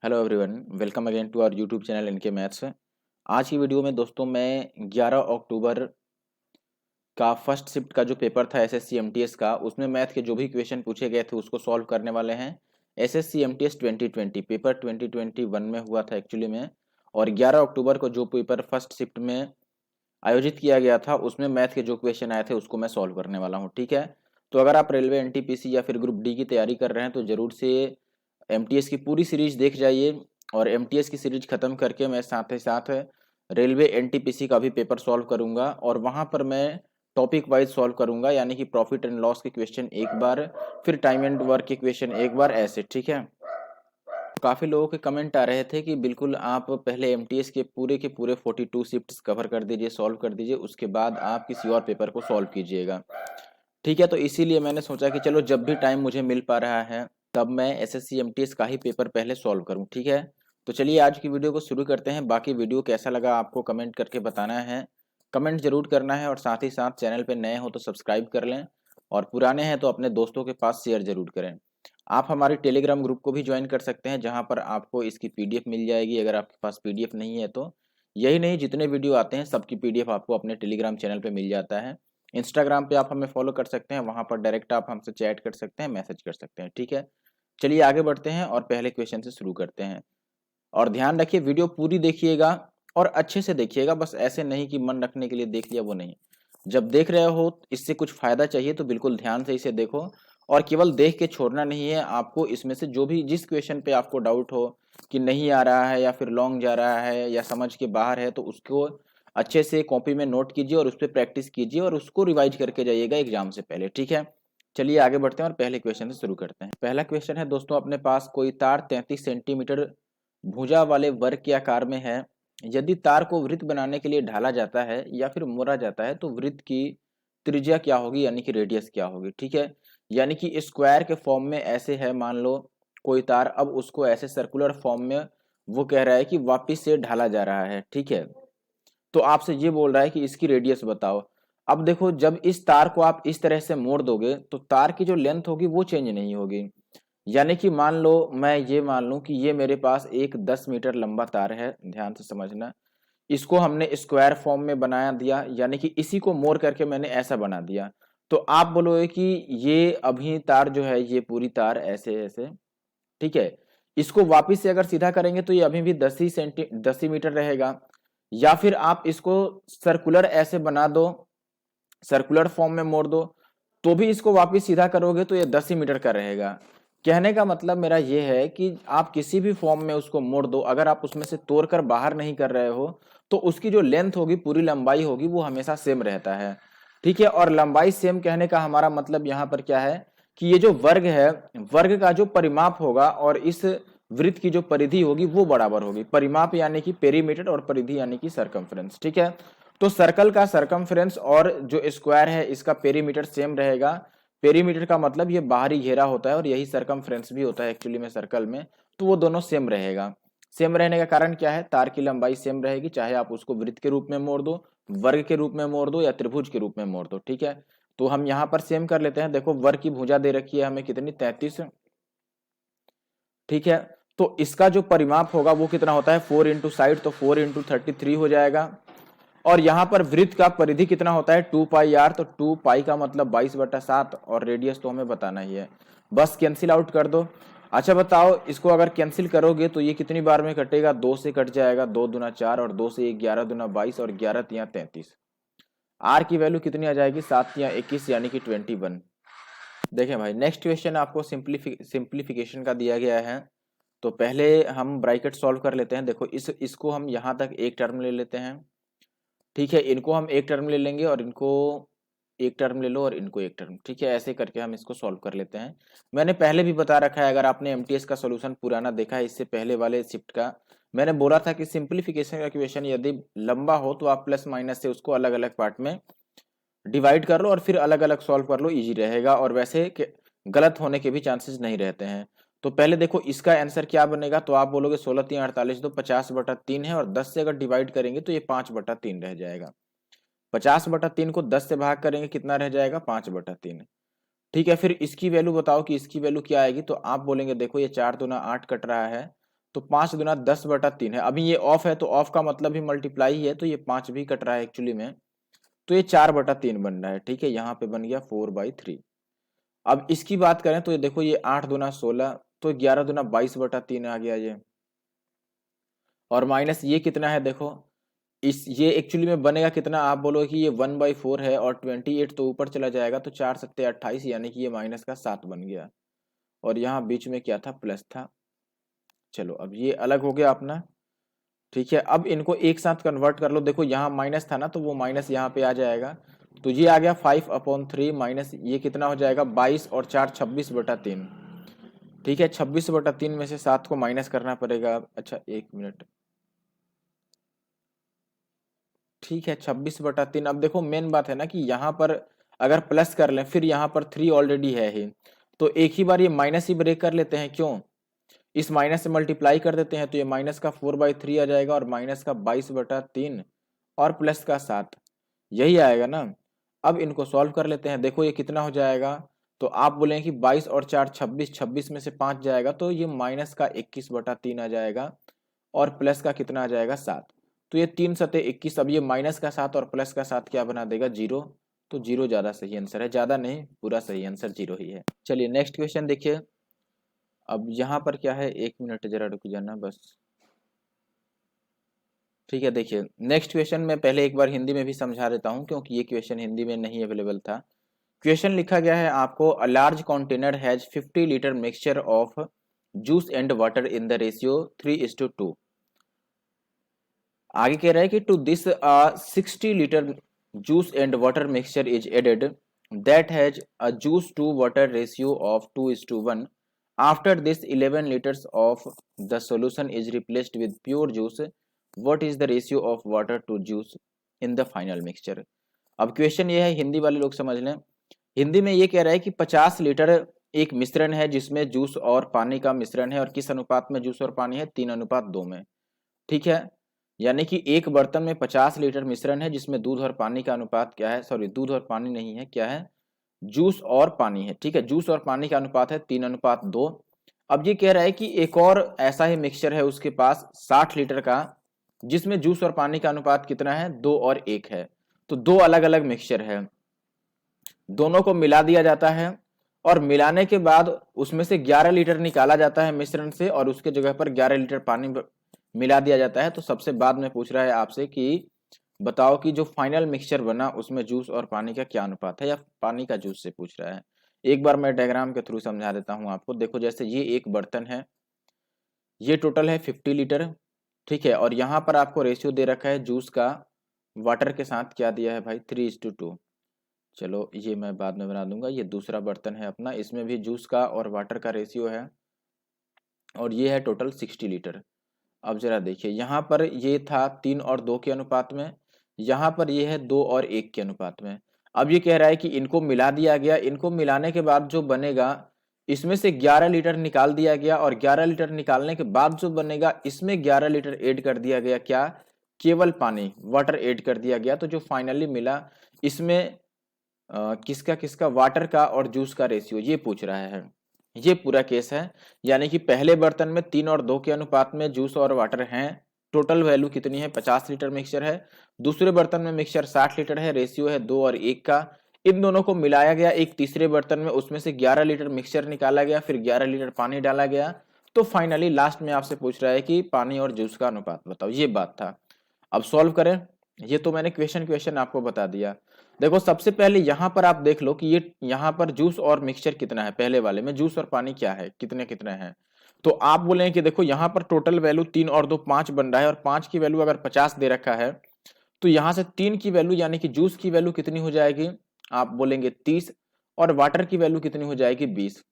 Hello everyone, welcome again to our YouTube channel इनके maths. आज की वीडियो में दोस्तों मैं 11 अक्टूबर का फर्स्ट शिफ्ट का जो पेपर था एसएससी एमटीएस का, उसमें मैथ के जो भी क्वेश्चन पूछे गए थे उसको सॉल्व करने वाले हैं। एसएससी एमटीएस 2020 पेपर 2021 में हुआ था एक्चुअली में, और 11 अक्टूबर को जो पेपर फर्स्ट शिफ्ट में आयोजित किया गया था उसमें मैथ के जो क्वेश्चन आए थे उसको मैं सॉल्व करने वाला हूँ। ठीक है, तो अगर आप रेलवे एनटीपीसी या फिर ग्रुप डी की तैयारी कर रहे हैं तो जरूर से एमटीएस की पूरी सीरीज देख जाइए। और एमटीएस की सीरीज खत्म करके मैं साथ ही साथ रेलवे एनटीपीसी का भी पेपर सॉल्व करूंगा, और वहां पर मैं टॉपिक वाइज सॉल्व करूंगा, यानी कि प्रॉफिट एंड लॉस के क्वेश्चन एक बार, फिर टाइम एंड वर्क के क्वेश्चन एक बार, ऐसे। ठीक है, काफ़ी लोगों के कमेंट आ रहे थे कि बिल्कुल आप पहले एमटीएस के पूरे 42 शिफ्ट्स कवर कर दीजिए, सॉल्व कर दीजिए, उसके बाद आप किसी और पेपर को सॉल्व कीजिएगा। ठीक है, तो इसीलिए मैंने सोचा कि चलो जब भी टाइम मुझे मिल पा रहा है तब मैं एसएससी एमटीएस का ही पेपर पहले सॉल्व करूं। ठीक है, तो चलिए आज की वीडियो को शुरू करते हैं। बाकी वीडियो कैसा लगा आपको कमेंट करके बताना है, कमेंट जरूर करना है, और साथ ही साथ चैनल पे नए हो तो सब्सक्राइब कर लें, और पुराने हैं तो अपने दोस्तों के पास शेयर जरूर करें। आप हमारे टेलीग्राम ग्रुप को भी ज्वाइन कर सकते हैं, जहां पर आपको इसकी पीडीएफ मिल जाएगी अगर आपके पास पीडीएफ नहीं है तो। यही नहीं, जितने वीडियो आते हैं सबकी पीडीएफ आपको अपने टेलीग्राम चैनल पे मिल जाता है। इंस्टाग्राम पे आप हमें फॉलो कर सकते हैं, वहां पर डायरेक्ट आप हमसे चैट कर सकते हैं, मैसेज कर सकते हैं। ठीक है, चलिए आगे बढ़ते हैं और पहले क्वेश्चन से शुरू करते हैं। और ध्यान रखिए, वीडियो पूरी देखिएगा और अच्छे से देखिएगा, बस ऐसे नहीं कि मन रखने के लिए देख लिया, वो नहीं। जब देख रहे हो इससे कुछ फायदा चाहिए तो बिल्कुल ध्यान से इसे देखो, और केवल देख के छोड़ना नहीं है। आपको इसमें से जो भी जिस क्वेश्चन पे आपको डाउट हो कि नहीं आ रहा है या फिर लॉन्ग जा रहा है या समझ के बाहर है, तो उसको अच्छे से कॉपी में नोट कीजिए और उस पर प्रैक्टिस कीजिए और उसको रिवाइज करके जाइएगा एग्जाम से पहले। ठीक है, चलिए आगे बढ़ते हैं और पहले क्वेश्चन से शुरू करते हैं। पहला क्वेश्चन है दोस्तों, अपने पास कोई तार 33 सेंटीमीटर भुजा वाले वर्ग के आकार में है। यदि तार को वृत्त बनाने के लिए ढाला जाता है या फिर मोड़ा जाता है तो वृत्त की त्रिज्या क्या होगी, यानी कि रेडियस क्या होगी। ठीक है, यानी कि स्क्वायर के फॉर्म में ऐसे है, मान लो कोई तार, अब उसको ऐसे सर्कुलर फॉर्म में वो कह रहा है कि वापिस से ढाला जा रहा है। ठीक है, तो आपसे ये बोल रहा है कि इसकी रेडियस बताओ। अब देखो, जब इस तार को आप इस तरह से मोड़ दोगे तो तार की जो लेंथ होगी वो चेंज नहीं होगी। यानी कि मान लो मैं ये मान लूं कि ये मेरे पास एक 10 मीटर लंबा तार है, ध्यान से समझना। इसको हमने स्क्वायर फॉर्म में बना दिया, यानी कि इसी को मोड़ करके मैंने ऐसा बना दिया। तो आप बोलोगे कि ये अभी तार जो है, ये पूरी तार ऐसे ऐसे, ठीक है, इसको वापिस से अगर सीधा करेंगे तो ये अभी भी 10 ही मीटर रहेगा। या फिर आप इसको सर्कुलर ऐसे बना दो, सर्कुलर फॉर्म में मोड़ दो, तो भी इसको वापस सीधा करोगे तो ये 10 ही मीटर का रहेगा। कहने का मतलब मेरा ये है कि आप किसी भी फॉर्म में उसको मोड़ दो, अगर आप उसमें से तोड़कर बाहर नहीं कर रहे हो तो उसकी जो लेंथ होगी, पूरी लंबाई होगी, वो हमेशा सेम रहता है। ठीक है, और लंबाई सेम कहने का हमारा मतलब यहाँ पर क्या है कि ये जो वर्ग है, वर्ग का जो परिमाप होगा और इस वृत्त की जो परिधि होगी वो बराबर होगी। परिमाप यानी कि पेरीमीटर और परिधि यानी कि सरकमफ्रेंस। ठीक है, तो सर्कल का सरकमफ्रेंस और जो स्क्वायर है इसका पेरीमीटर सेम रहेगा। पेरीमीटर का मतलब ये बाहरी घेरा होता है और यही सरकमफ्रेंस भी होता है एक्चुअली में सर्कल में, तो वो दोनों सेम रहेगा। सेम रहने का कारण क्या है, तार की लंबाई सेम रहेगी, चाहे आप उसको वृत्त के रूप में मोड़ दो, वर्ग के रूप में मोड़ दो या त्रिभुज के रूप में मोड़ दो। ठीक है, तो हम यहाँ पर सेम कर लेते हैं। देखो, वर्ग की भुजा दे रखी है हमें कितनी, 33। ठीक है, तो इसका जो परिमाप होगा वो कितना होता है, 4 इंटू साइड, तो 4 इंटू 33 हो जाएगा। और यहाँ पर वृत्त का परिधि कितना होता है, 2 पाई आर, तो 2 पाई का मतलब 22/7, और रेडियस तो हमें बताना ही है, बस कैंसिल आउट कर दो। अच्छा बताओ, इसको अगर कैंसिल करोगे तो ये कितनी बार में कटेगा, 2 से कट जाएगा, 2 दूना 4, और 2 से 11 दूना 22, और 11 तिया 33। आर की वैल्यू कितनी आ जाएगी, 7 तिया 21, यानी कि 21। देखें भाई, नेक्स्ट क्वेश्चन आपको सिंप्लीफिकेशन का दिया गया है। तो पहले हम ब्रैकेट सॉल्व कर लेते हैं। देखो, इसको हम यहाँ तक एक टर्म ले लेते हैं। ठीक है, इनको हम एक टर्म ले लेंगे और इनको एक टर्म ले लो और इनको एक टर्म। ठीक है, ऐसे करके हम इसको सॉल्व कर लेते हैं। मैंने पहले भी बता रखा है, अगर आपने एमटीएस का सॉल्यूशन पुराना देखा है इससे पहले वाले शिफ्ट का, मैंने बोला था कि सिंप्लीफिकेशन का क्वेश्चन यदि लंबा हो तो आप प्लस माइनस से उसको अलग अलग पार्ट में डिवाइड कर लो और फिर अलग अलग सॉल्व कर लो, इजी रहेगा, और वैसे गलत होने के भी चांसेस नहीं रहते हैं। तो पहले देखो इसका आंसर क्या बनेगा, तो आप बोलोगे 16 3 48, तो 50/3 है, और 10 से अगर डिवाइड करेंगे तो ये 5/3 रह जाएगा। 50/3 को 10 से भाग करेंगे, कितना रह जाएगा, 5/3। ठीक है, फिर इसकी वैल्यू बताओ कि इसकी वैल्यू क्या आएगी, तो आप बोलेंगे देखो ये 4 दूना 8 कट रहा है, तो 5 दूना 10/3 है। अभी ये ऑफ है तो ऑफ का मतलब भी मल्टीप्लाई ही है, तो ये 5 भी कट रहा है एक्चुअली में, तो ये 4/3 बन रहा है। ठीक है, यहाँ पे बन गया 4/3। अब इसकी बात करें तो ये देखो, ये 8 दूना 16, तो 11 दूना 22/3 आ गया ये। और माइनस ये कितना है देखो, इस ये एक्चुअली में बनेगा कितना, आप बोलो कि ये 1/4 है और 28 तो ऊपर चला जाएगा, तो 4 सत्ते 28, यानी कि ये माइनस का 7 बन गया। और यहाँ बीच में क्या था, प्लस था। चलो अब ये अलग हो गया अपना। ठीक है, अब इनको एक साथ कन्वर्ट कर लो। देखो यहाँ माइनस था ना, तो वो माइनस यहाँ पे आ जाएगा, तो ये आ गया 5/3 माइनस ये कितना हो जाएगा 22 और 4 26/3। ठीक है, 26/3 में से 7 को माइनस करना पड़ेगा। अच्छा 1 मिनट, ठीक है 26/3। अब देखो मेन बात है ना कि यहाँ पर अगर प्लस कर लें, फिर यहाँ पर 3 ऑलरेडी है ही, तो एक ही बार ये माइनस ही ब्रेक कर लेते हैं। क्यों, इस माइनस से मल्टीप्लाई कर देते हैं, तो ये माइनस का 4/3 आ जाएगा और माइनस का 22/3 और प्लस का 7, यही आएगा ना। अब इनको सॉल्व कर लेते हैं। देखो ये कितना हो जाएगा, तो आप बोलेंगे कि 22 और 4 26, 26 में से 5 जाएगा, तो ये माइनस का 21/3 आ जाएगा और प्लस का कितना आ जाएगा 7। तो ये 3 सते 21। अब ये माइनस का 7 और प्लस का 7 क्या बना देगा, 0। तो 0 ज्यादा सही आंसर है, ज्यादा नहीं, पूरा सही आंसर 0 ही है। चलिए नेक्स्ट क्वेश्चन देखिए। अब यहाँ पर क्या है, 1 मिनट जरा रुक जाना बस। ठीक है, देखिए नेक्स्ट क्वेश्चन में पहले एक बार हिंदी में भी समझा देता हूँ, क्योंकि ये क्वेश्चन हिंदी में नहीं अवेलेबल था। क्वेश्चन लिखा गया है आपको, a large container has 50 litre mixture of juice and water in the ratio 3:2। आगे कह रहा है कि to this 60 litre juice and water mixture is added that has a juice to water ratio of 2:1। After this 11 litres of the solution is replaced with pure juice, what is the ratio of water to juice in the final mixture. अब question ये है, हिंदी वाले लोग समझ लें। हिंदी में ये कह रहा है कि 50 लीटर एक मिश्रण है जिसमें जूस और पानी का मिश्रण है, और किस अनुपात में जूस और पानी है, 3:2 में। ठीक है, यानी कि एक बर्तन में 50 लीटर मिश्रण है जिसमें दूध और पानी का अनुपात क्या है, सॉरी दूध और पानी नहीं है, क्या है, जूस और पानी है। ठीक है, जूस और पानी का अनुपात है 3:2। अब ये कह रहा है कि एक और ऐसा ही मिक्सचर है उसके पास 60 लीटर का, जिसमें जूस और पानी का अनुपात कितना है, 2 और 1 है। तो दो अलग अलग मिक्सचर है, दोनों को मिला दिया जाता है और मिलाने के बाद उसमें से 11 लीटर निकाला जाता है मिश्रण से, और उसके जगह पर 11 लीटर पानी मिला दिया जाता है। तो सबसे बाद में पूछ रहा है आपसे कि बताओ कि जो फाइनल मिक्सचर बना उसमें जूस और पानी का क्या अनुपात है, या पानी का जूस से पूछ रहा है। एक बार मैं डायग्राम के थ्रू समझा देता हूं आपको। देखो जैसे ये एक बर्तन है, ये टोटल है 50 लीटर। ठीक है, और यहाँ पर आपको रेशियो दे रखा है जूस का वाटर के साथ, क्या दिया है भाई, 3:2। चलो ये मैं बाद में बना दूंगा। ये दूसरा बर्तन है अपना, इसमें भी जूस का और वाटर का रेशियो है, और ये है टोटल 60 लीटर। अब जरा देखिए, यहाँ पर ये था 3 और 2 के अनुपात में, यहाँ पर ये है 2 और 1 के अनुपात में। अब ये कह रहा है कि इनको मिला दिया गया, इनको मिलाने के बाद जो बनेगा, इसमें से 11 लीटर निकाल दिया गया, और 11 लीटर निकालने के बाद जो बनेगा इसमें 11 लीटर ऐड कर दिया गया, क्या, केवल पानी, वाटर ऐड कर दिया गया। तो जो फाइनली मिला इसमें किसका किसका, वाटर का और जूस का रेशियो, ये पूछ रहा है। ये पूरा केस है, यानी कि पहले बर्तन में 3 और 2 के अनुपात में जूस और वाटर हैं, टोटल वैल्यू कितनी है, 50 लीटर मिक्सचर है। दूसरे बर्तन में मिक्सचर 60 लीटर है, रेशियो है 2 और 1 का। इन दोनों को मिलाया गया एक तीसरे बर्तन में, उसमें से 11 लीटर मिक्सचर निकाला गया, फिर 11 लीटर पानी डाला गया। तो फाइनली लास्ट में आपसे पूछ रहा है कि पानी और जूस का अनुपात बताओ, ये बात था। अब सॉल्व करें। ये तो मैंने क्वेश्चन क्वेश्चन आपको बता दिया। देखो सबसे पहले यहाँ पर आप देख लो कि ये यहाँ पर जूस और मिक्सचर कितना है, पहले वाले में जूस और पानी क्या है, कितने कितने हैं। तो आप बोलेंगे कि देखो यहाँ पर टोटल वैल्यू 3 और 2 5 बन रहा है, और 5 की वैल्यू अगर 50 दे रखा है, तो यहाँ से 3 की वैल्यू यानी कि जूस की वैल्यू कितनी हो जाएगी, आप बोलेंगे 30, और वाटर की वैल्यू कितनी हो जाएगी 20।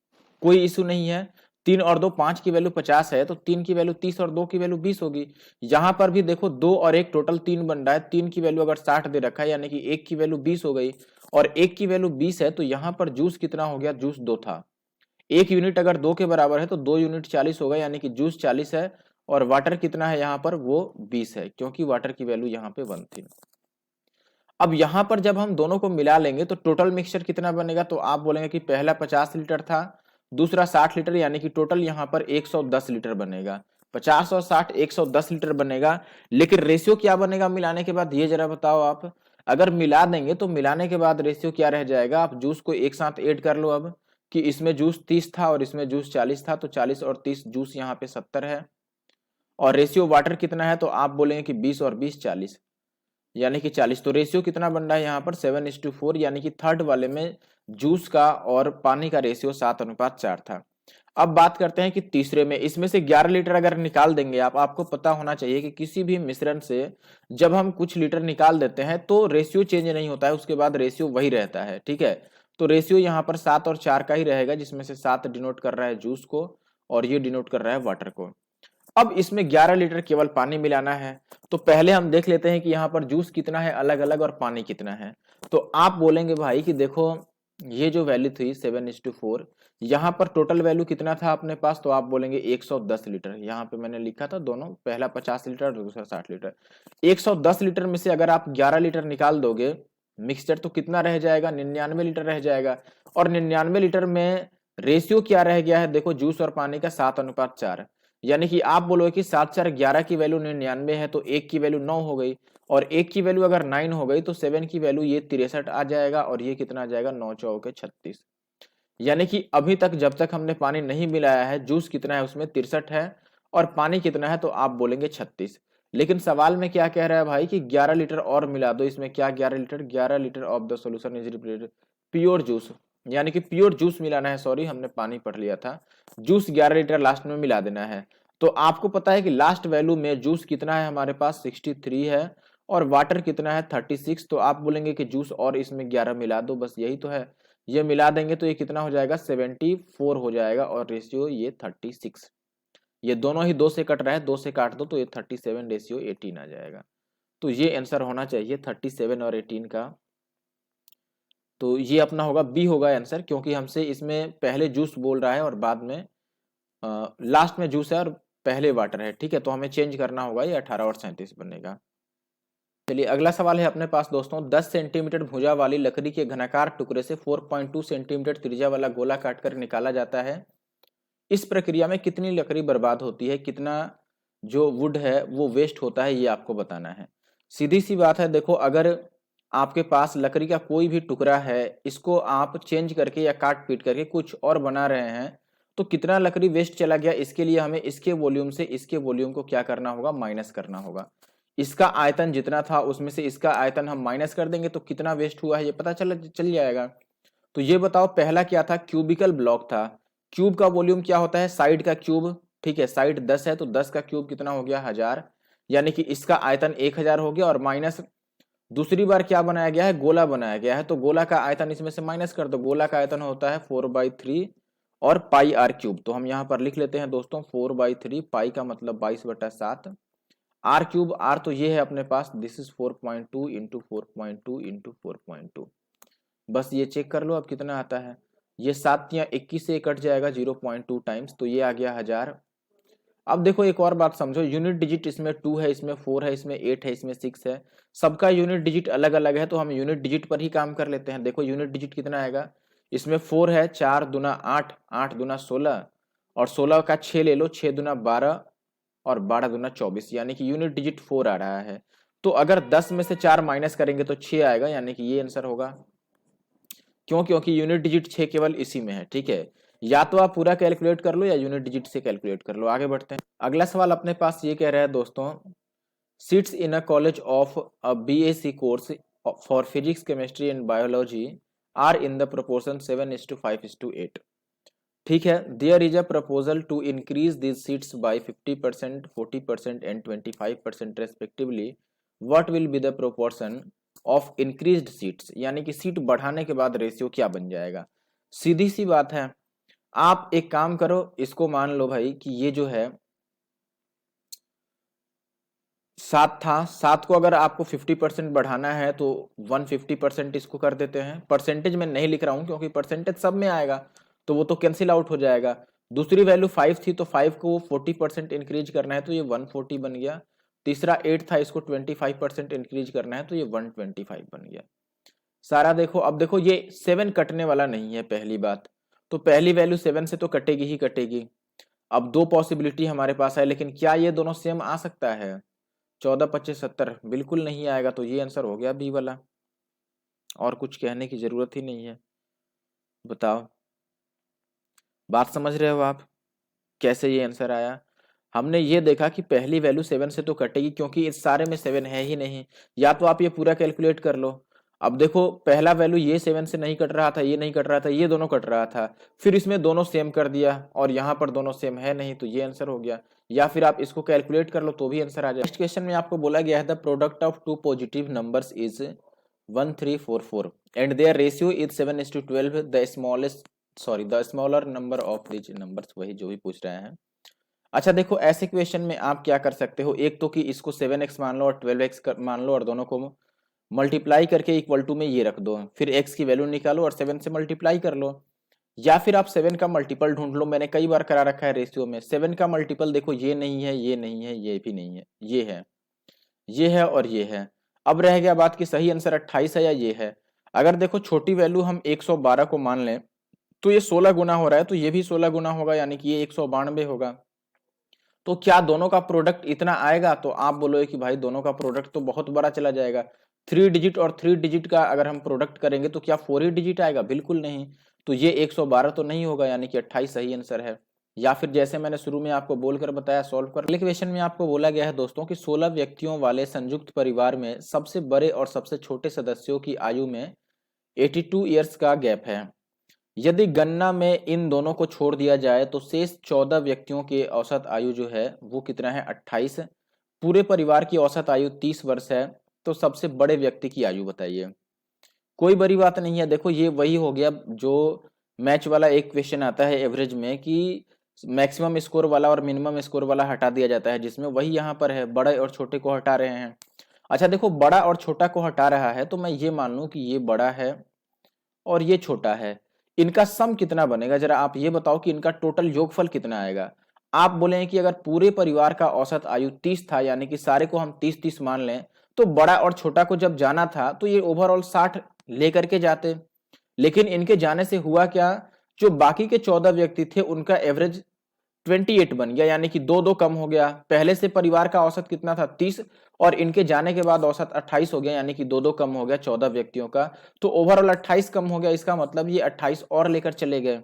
कोई इशू नहीं है, 3 और 2 5 की वैल्यू 50 है, तो 3 की वैल्यू 30 और 2 की वैल्यू 20 होगी। यहाँ पर भी देखो 2 और 1 टोटल 3 बन रहा है, 3 की वैल्यू अगर 60 दे रखा है, यानी कि 1 की वैल्यू 20 हो गई, और 1 की वैल्यू 20 है, तो यहाँ पर जूस कितना हो गया, जूस 2 था। 1 यूनिट अगर 2 के बराबर है तो 2 यूनिट 40 होगा, यानी कि जूस 40 है, और वाटर कितना है यहाँ पर, वो 20 है, क्योंकि वाटर की वैल्यू यहाँ पे 1 थी। अब यहाँ पर जब हम दोनों को मिला लेंगे तो टोटल मिक्सचर कितना बनेगा, तो आप बोलेंगे कि पहला 50 लीटर था, दूसरा 60 लीटर, यानी कि टोटल यहाँ पर 110 लीटर बनेगा। 50 और 60 110 लीटर बनेगा। लेकिन रेशियो क्या बनेगा मिलाने के बाद, ये जरा बताओ आप। अगर मिला देंगे तो मिलाने के बाद रेशियो क्या रह जाएगा, आप जूस को एक साथ ऐड कर लो अब, कि इसमें जूस 30 था और इसमें जूस 40 था, तो 40 और 30 जूस यहाँ पे 70 है। और रेशियो वाटर कितना है, तो आप बोलेंगे कि 20 और 20 40, यानी कि 40। तो रेशियो कितना बन रहा है यहाँ पर 7:4, यानी कि थर्ड वाले में जूस का और पानी का रेशियो 7:4 था। अब बात करते हैं कि तीसरे में, इसमें से 11 लीटर अगर निकाल देंगे आप, आपको पता होना चाहिए कि किसी भी मिश्रण से जब हम कुछ लीटर निकाल देते हैं तो रेशियो चेंज नहीं होता है, उसके बाद रेशियो वही रहता है, ठीक है। तो रेशियो यहाँ पर 7 और 4 का ही रहेगा, जिसमें से 7 डिनोट कर रहा है जूस को और ये डिनोट कर रहा है वाटर को। अब इसमें 11 लीटर केवल पानी मिलाना है। तो पहले हम देख लेते हैं कि यहाँ पर जूस कितना है अलग अलग और पानी कितना है। तो आप बोलेंगे भाई कि देखो ये जो वैल्यू थी 7:4, यहाँ पर टोटल वैल्यू कितना था अपने पास, तो आप बोलेंगे 110 लीटर। यहाँ पे मैंने लिखा था दोनों, पहला 50 लीटर दूसरा 60 लीटर। 110 लीटर में से अगर आप 11 लीटर निकाल दोगे मिक्सचर, तो कितना रह जाएगा, 99 लीटर रह जाएगा। और 99 लीटर में रेशियो क्या रह गया है, देखो जूस और पानी का 7:4, यानी कि आप बोलोगे कि 7 4 11 की वैल्यू 99 है, तो 1 की वैल्यू 9 हो गई, और 1 की वैल्यू अगर 9 हो गई तो 7 की वैल्यू ये 63 आ जाएगा, और ये कितना आ जाएगा 9 चौके 36। यानी कि अभी तक जब तक हमने पानी नहीं मिलाया है, जूस कितना है उसमें 63 है और पानी कितना है, तो आप बोलेंगे 36। लेकिन सवाल में क्या कह रहा है भाई कि 11 लीटर और मिला दो इसमें, क्या 11 litre of the solution is represented pure juice, यानी कि प्योर जूस मिलाना है, सॉरी हमने पानी पढ़ लिया था। जूस 11 लीटर लास्ट में मिला देना है। तो आपको पता है कि लास्ट वैल्यू में जूस कितना है हमारे पास 63 है और वाटर कितना है 36। तो आप बोलेंगे कि जूस और इसमें 11 मिला दो, बस यही तो है। ये मिला देंगे तो ये कितना हो जाएगा 74 हो जाएगा, और रेशियो ये 36। ये दोनों ही 2 से कट रहा है, 2 से काट दो तो ये 37 रेशियो 18 आ जाएगा। तो ये आंसर होना चाहिए 37 और 18 का। तो ये अपना होगा बी होगा आंसर, क्योंकि हमसे इसमें पहले जूस बोल रहा है और बाद में लास्ट में जूस है और पहले वाटर है, ठीक है। तो हमें चेंज करना होगा, ये 18 और 37 बनेगा। चलिए अगला सवाल है अपने पास दोस्तों, 10 सेंटीमीटर भुजा वाली लकड़ी के घनाकार टुकड़े से 4.2 सेंटीमीटर त्रिज्या वाला गोला काटकर निकाला जाता है। इस प्रक्रिया में कितनी लकड़ी बर्बाद होती है, कितना जो वुड है वो वेस्ट होता है, ये आपको बताना है। सीधी सी बात है, देखो अगर आपके पास लकड़ी का कोई भी टुकड़ा है, इसको आप चेंज करके या काट पीट करके कुछ और बना रहे हैं, तो कितना लकड़ी वेस्ट चला गया, इसके लिए हमें इसके वॉल्यूम से इसके वॉल्यूम को क्या करना होगा, माइनस करना होगा। इसका आयतन जितना था उसमें से इसका आयतन हम माइनस कर देंगे तो कितना वेस्ट हुआ है ये पता चल जाएगा। तो ये बताओ पहला क्या था, क्यूबिकल ब्लॉक था। क्यूब का वॉल्यूम क्या होता है, साइड का क्यूब, ठीक है। साइड 10 है तो 10 का क्यूब कितना हो गया 1000, यानी कि इसका आयतन 1000 हो गया, और माइनस दूसरी बार क्या बनाया गया है, गोला बनाया गया है, तो गोला का आयतन इसमें से माइनस कर दो। गोला का आयतन होता है 4/3 और पाई आर क्यूब। तो हम यहाँ पर लिख लेते हैं दोस्तों 4/3, पाई का मतलब 22/7, आर क्यूब, आर तो ये है अपने पास, दिस इज 4.2 इंटू 4.2 इंटू 4.2। बस ये चेक कर लो अब कितना आता है। ये 7 या 21 से कट जाएगा 0.2 टाइम्स, तो ये आ गया 1000। अब देखो एक और बात समझो, यूनिट डिजिट इसमें 2 है, इसमें 4 है, इसमें 8 है, इसमें 6 है, सबका यूनिट डिजिट अलग अलग है, तो हम यूनिट डिजिट पर ही काम कर लेते हैं। देखो यूनिट डिजिट कितना आएगा, इसमें 4 है, 4 दूना 8, 8 दूना 16, और 16 का 6 ले लो, 6 दूना 12 और 12 दूना 24, यानी कि यूनिट डिजिट 4 आ रहा है। तो अगर 10 में से 4 माइनस करेंगे तो 6 आएगा, यानी कि ये आंसर होगा। क्यों, क्योंकि यूनिट डिजिट 6 केवल इसी में है, ठीक है। या तो आप पूरा कैलकुलेट कर लो या यूनिट डिजिट से कैलकुलेट कर लो। आगे बढ़ते हैं, अगला सवाल अपने पास ये कह रहा है दोस्तों, seats in a college of a BSc course for physics chemistry and biology are in the proportion 7:5:8। ठीक है, there is a proposal to increase this seats by 50%, 40% and 25% respectively. What will be the proportion of increased seats, यानी कि seat बढ़ाने के बाद ratio क्या बन जाएगा। सीधी सी बात है, आप एक काम करो, इसको मान लो भाई कि ये जो है 7 था, 7 को अगर आपको 50% बढ़ाना है तो 150% इसको कर देते हैं। परसेंटेज में नहीं लिख रहा हूं क्योंकि परसेंटेज सब में आएगा तो वो तो कैंसिल आउट हो जाएगा। दूसरी वैल्यू 5 थी तो 5 को 40% इंक्रीज करना है तो ये 140 बन गया। तीसरा 8 था, इसको 25% इंक्रीज करना है तो ये 125 बन गया। सारा देखो, अब देखो ये 7 कटने वाला नहीं है पहली बात, तो पहली वैल्यू 7 से तो कटेगी ही कटेगी। अब दो पॉसिबिलिटी हमारे पास है, लेकिन क्या ये दोनों सेम आ सकता है? 14, 25, 70 बिल्कुल नहीं आएगा, तो ये आंसर हो गया बी वाला। और कुछ कहने की जरूरत ही नहीं है। बताओ, बात समझ रहे हो आप कैसे ये आंसर आया? हमने ये देखा कि पहली वैल्यू 7 से तो कटेगी, क्योंकि इस सारे में 7 है ही नहीं। या तो आप ये पूरा कैलकुलेट कर लो। अब देखो, पहला वैल्यू ये 7 से नहीं कट रहा था, ये नहीं कट रहा था, ये दोनों कट रहा था, फिर इसमें दोनों सेम कर दिया और यहाँ पर दोनों सेम है नहीं, तो ये आंसर हो गया। या फिर आप इसको कैलकुलेट कर लो तो भी आंसर आ जाए। नेक्स्ट क्वेश्चन में आपको बोला गया है the product of two positive numbers is 1344 and their ratio is 7:12, the smaller number of this numbers, वही जो भी पूछ रहे हैं। अच्छा देखो, ऐसे क्वेश्चन में आप क्या कर सकते हो, एक तो कि इसको 7x मान लो और 12x मान लो और दोनों को मल्टीप्लाई करके इक्वल टू में ये रख दो, फिर x की वैल्यू निकालो और 7 से मल्टीप्लाई कर लो। या फिर आप 7 का मल्टीपल ढूंढ लो, मैंने कई बार करा रखा है रेशियो में। 7 का मल्टीपल देखो, ये नहीं है, ये नहीं है, ये भी नहीं है, ये है, ये है और ये है। अब रह गया बात कि सही आंसर 28 है या ये है। अगर देखो छोटी वैल्यू हम 112 को मान लें तो ये 16 गुना हो रहा है, तो ये भी 16 गुना होगा, यानी कि ये 192 होगा। तो क्या दोनों का प्रोडक्ट इतना आएगा? तो आप बोलोगे कि भाई दोनों का प्रोडक्ट तो बहुत बड़ा चला जाएगा। 3 डिजिट और 3 डिजिट का अगर हम प्रोडक्ट करेंगे तो क्या 4 ही डिजिट आएगा? बिल्कुल नहीं। तो ये 112 तो नहीं होगा, यानी कि 28 सही आंसर है। या फिर जैसे मैंने शुरू में आपको बोलकर बताया, सॉल्व कर। अगले क्वेश्चन में आपको बोला गया है दोस्तों कि 16 व्यक्तियों वाले संयुक्त परिवार में सबसे बड़े और सबसे छोटे सदस्यों की आयु में 82 ईयर्स का गैप है। यदि गणना में इन दोनों को छोड़ दिया जाए तो शेष 14 व्यक्तियों की औसत आयु जो है वो कितना है? 28। पूरे परिवार की औसत आयु 30 वर्ष है, तो सबसे बड़े व्यक्ति की आयु बताइए। कोई बड़ी बात नहीं है। देखो, ये वही हो गया जो मैच वाला एक क्वेश्चन आता है एवरेज में कि मैक्सिमम स्कोर वाला और मिनिमम स्कोर वाला हटा दिया जाता है, जिसमें वही यहाँ पर है, बड़े और छोटे को हटा रहे हैं। अच्छा देखो, बड़ा और छोटा को हटा रहा है तो मैं ये मान लूं कि ये बड़ा है और ये छोटा है, इनका सम कितना बनेगा? जरा आप ये बताओ कि इनका टोटल योगफल कितना आएगा। आप बोले कि अगर पूरे परिवार का औसत आयु 30 था, यानी कि सारे को हम 30-30 मान लें, तो बड़ा और छोटा को जब जाना था तो ये ओवरऑल 60 लेकर के जाते। लेकिन इनके जाने से हुआ क्या, जो बाकी के 14 व्यक्ति थे उनका एवरेज 28 बन गया, यानी कि 2-2 कम हो गया। पहले से परिवार का औसत कितना था? 30, और इनके जाने के बाद औसत 28 हो गया, यानी कि 2-2 कम हो गया 14 व्यक्तियों का। तो ओवरऑल 28 कम हो गया, इसका मतलब ये 28 और लेकर चले गए।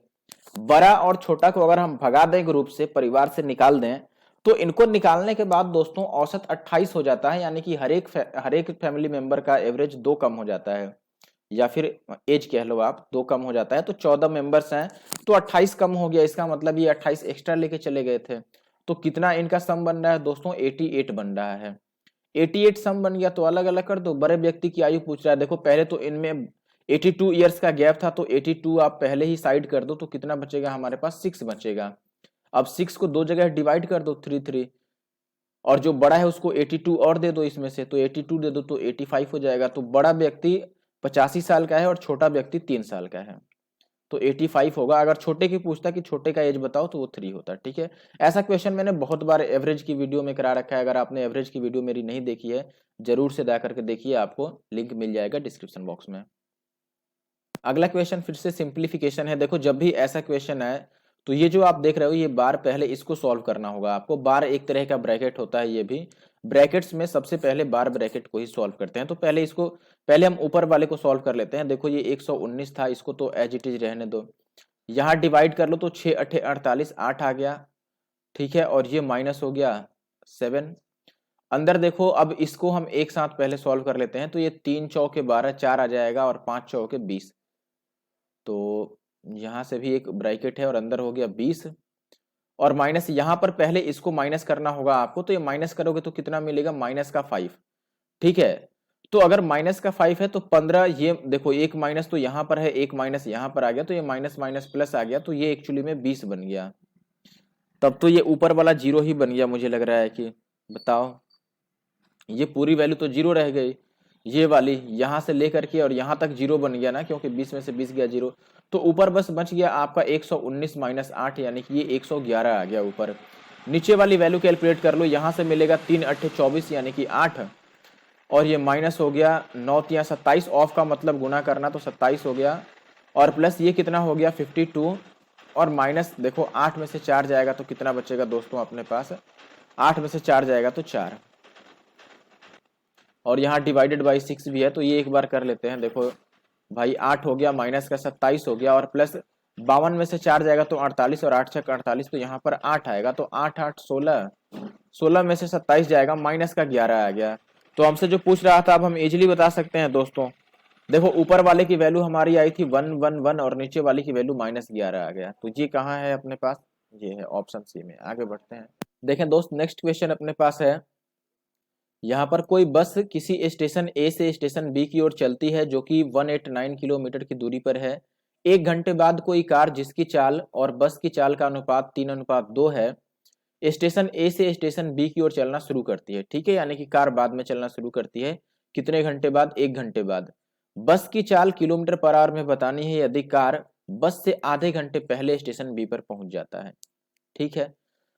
बड़ा और छोटा को अगर हम भगा दें ग्रुप से, परिवार से निकाल दें, तो इनको निकालने के बाद दोस्तों औसत 28 हो जाता है, यानी कि हर एक फैमिली मेंबर का एवरेज 2 कम हो जाता है, या फिर एज कह लो आप, 2 कम हो जाता है। तो 14 मेंबर्स हैं तो 28 कम हो गया, इसका मतलब ये 28 एक्स्ट्रा लेके चले गए थे। तो कितना इनका सम बन रहा है दोस्तों? 88 बन रहा है। 88 सम बन गया, तो अलग अलग कर दो। बड़े व्यक्ति की आयु पूछ रहा है, देखो पहले तो इनमें 82 ईयर्स का गैप था, तो 82 आप पहले ही साइड कर दो, तो कितना बचेगा हमारे पास? 6 बचेगा। अब 6 को 2 जगह डिवाइड कर दो, 3-3, और जो बड़ा है उसको 82 और दे दो इसमें से, तो 82 दे दो तो 85 हो जाएगा। तो बड़ा व्यक्ति 85 साल का है और छोटा व्यक्ति 3 साल का है, तो 85 होगा। अगर छोटे की पूछता कि छोटे का एज बताओ तो वो 3 होता। ठीक है, ऐसा क्वेश्चन मैंने बहुत बार एवरेज की वीडियो में करा रखा है। अगर आपने एवरेज की वीडियो मेरी नहीं देखी है, जरूर से जा करके देखिए, आपको लिंक मिल जाएगा डिस्क्रिप्शन बॉक्स में। अगला क्वेश्चन फिर से सिंप्लीफिकेशन है। देखो, जब भी ऐसा क्वेश्चन आए तो ये जो आप देख रहे हो ये बार, पहले इसको सॉल्व करना होगा आपको। बार एक तरह का ब्रैकेट होता है, ये भी ब्रैकेट्स में सबसे पहले बार ब्रैकेट को ही सॉल्व करते हैं। तो पहले हम ऊपर वाले को सॉल्व कर लेते हैं। देखो, ये 119 था, इसको तो एज इट इज रहने दो। यहाँ डिवाइड कर लो तो 6 8 48, 8 आ गया। ठीक है, और ये माइनस हो गया 7। अंदर देखो, अब इसको हम एक साथ पहले सॉल्व कर लेते हैं। तो ये 3 चौके 12, 4 आ जाएगा, और 5 चौके 20। तो यहाँ से भी एक ब्रैकेट है और अंदर हो गया 20, और माइनस यहाँ पर पहले इसको माइनस करना होगा आपको। तो ये माइनस करोगे तो कितना मिलेगा? माइनस का 5। ठीक है, तो अगर माइनस का 5 है तो 15, ये देखो एक माइनस तो यहाँ पर है, एक माइनस यहाँ पर आ गया, तो ये माइनस माइनस प्लस आ गया, तो ये एक्चुअली में 20 बन गया। तब तो ये ऊपर वाला 0 ही बन गया, मुझे लग रहा है कि, बताओ, ये पूरी वैल्यू तो 0 रह गई। ये वाली यहाँ से लेकर के और यहाँ तक 0 बन गया ना, क्योंकि 20 में से 20 गया 0। तो ऊपर बस बच गया आपका 119 माइनस 8, यानी कि ये 111 आ गया ऊपर। नीचे वाली वैल्यू कैलकुलेट कर लो, यहाँ से मिलेगा 3 8 24, यानी कि 8, और ये माइनस हो गया 9 3 27, ऑफ का मतलब गुना करना, तो 27 हो गया, और प्लस ये कितना हो गया 52, और माइनस देखो 8 में से 4 जाएगा तो कितना बचेगा दोस्तों अपने पास, 8 में से 4 जाएगा तो 4, और यहाँ डिवाइडेड बाई 6 भी है तो ये एक बार कर लेते हैं। देखो भाई 8 हो गया, माइनस का 27 हो गया, और प्लस 52 में से 4 जाएगा तो 48, और 8 छक 48, तो यहाँ पर 8 आएगा, तो 8 8 16, 16 में से 27 जाएगा, माइनस का 11 आ गया। तो हमसे जो पूछ रहा था अब हम इजीली बता सकते हैं दोस्तों। देखो ऊपर वाले की वैल्यू हमारी आई थी 1 1 1 और नीचे वाले की वैल्यू -11 आ गया, तो ये कहाँ है अपने पास, ये है ऑप्शन सी में। आगे बढ़ते हैं। देखें दोस्त नेक्स्ट क्वेश्चन अपने पास है, यहाँ पर कोई बस किसी स्टेशन ए से स्टेशन बी की ओर चलती है जो कि 189 किलोमीटर की दूरी पर है। 1 घंटे बाद कोई कार जिसकी चाल और बस की चाल का अनुपात 3:2 है स्टेशन ए से स्टेशन बी की ओर चलना शुरू करती है। ठीक है, यानी कि कार बाद में चलना शुरू करती है कितने घंटे बाद, 1 घंटे बाद। बस की चाल किलोमीटर पर आवर में बतानी है यदि कार बस से आधे घंटे पहले स्टेशन बी पर पहुंच जाता है। ठीक है,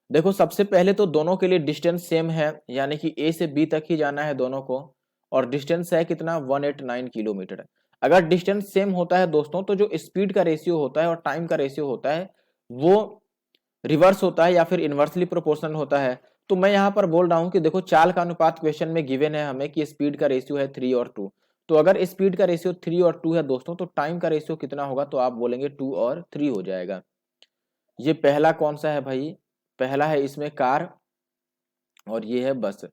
देखो सबसे पहले तो दोनों के लिए डिस्टेंस सेम है, यानी कि ए से बी तक ही जाना है दोनों को, और डिस्टेंस है कितना 189 किलोमीटर। अगर डिस्टेंस सेम होता है दोस्तों तो जो स्पीड का रेशियो होता है और टाइम का रेशियो होता है वो रिवर्स होता है या फिर इनवर्सली प्रोपोर्शनल होता है। तो मैं यहाँ पर बोल रहा हूँ कि देखो चाल का अनुपात क्वेश्चन में गिवन है हमें कि स्पीड का रेशियो है 3 और 2, तो अगर स्पीड का रेशियो 3 और 2 है दोस्तों तो टाइम का रेशियो कितना होगा, तो आप बोलेंगे 2 और 3 हो जाएगा। ये पहला कौन सा है भाई, पहला है इसमें कार और ये है बस।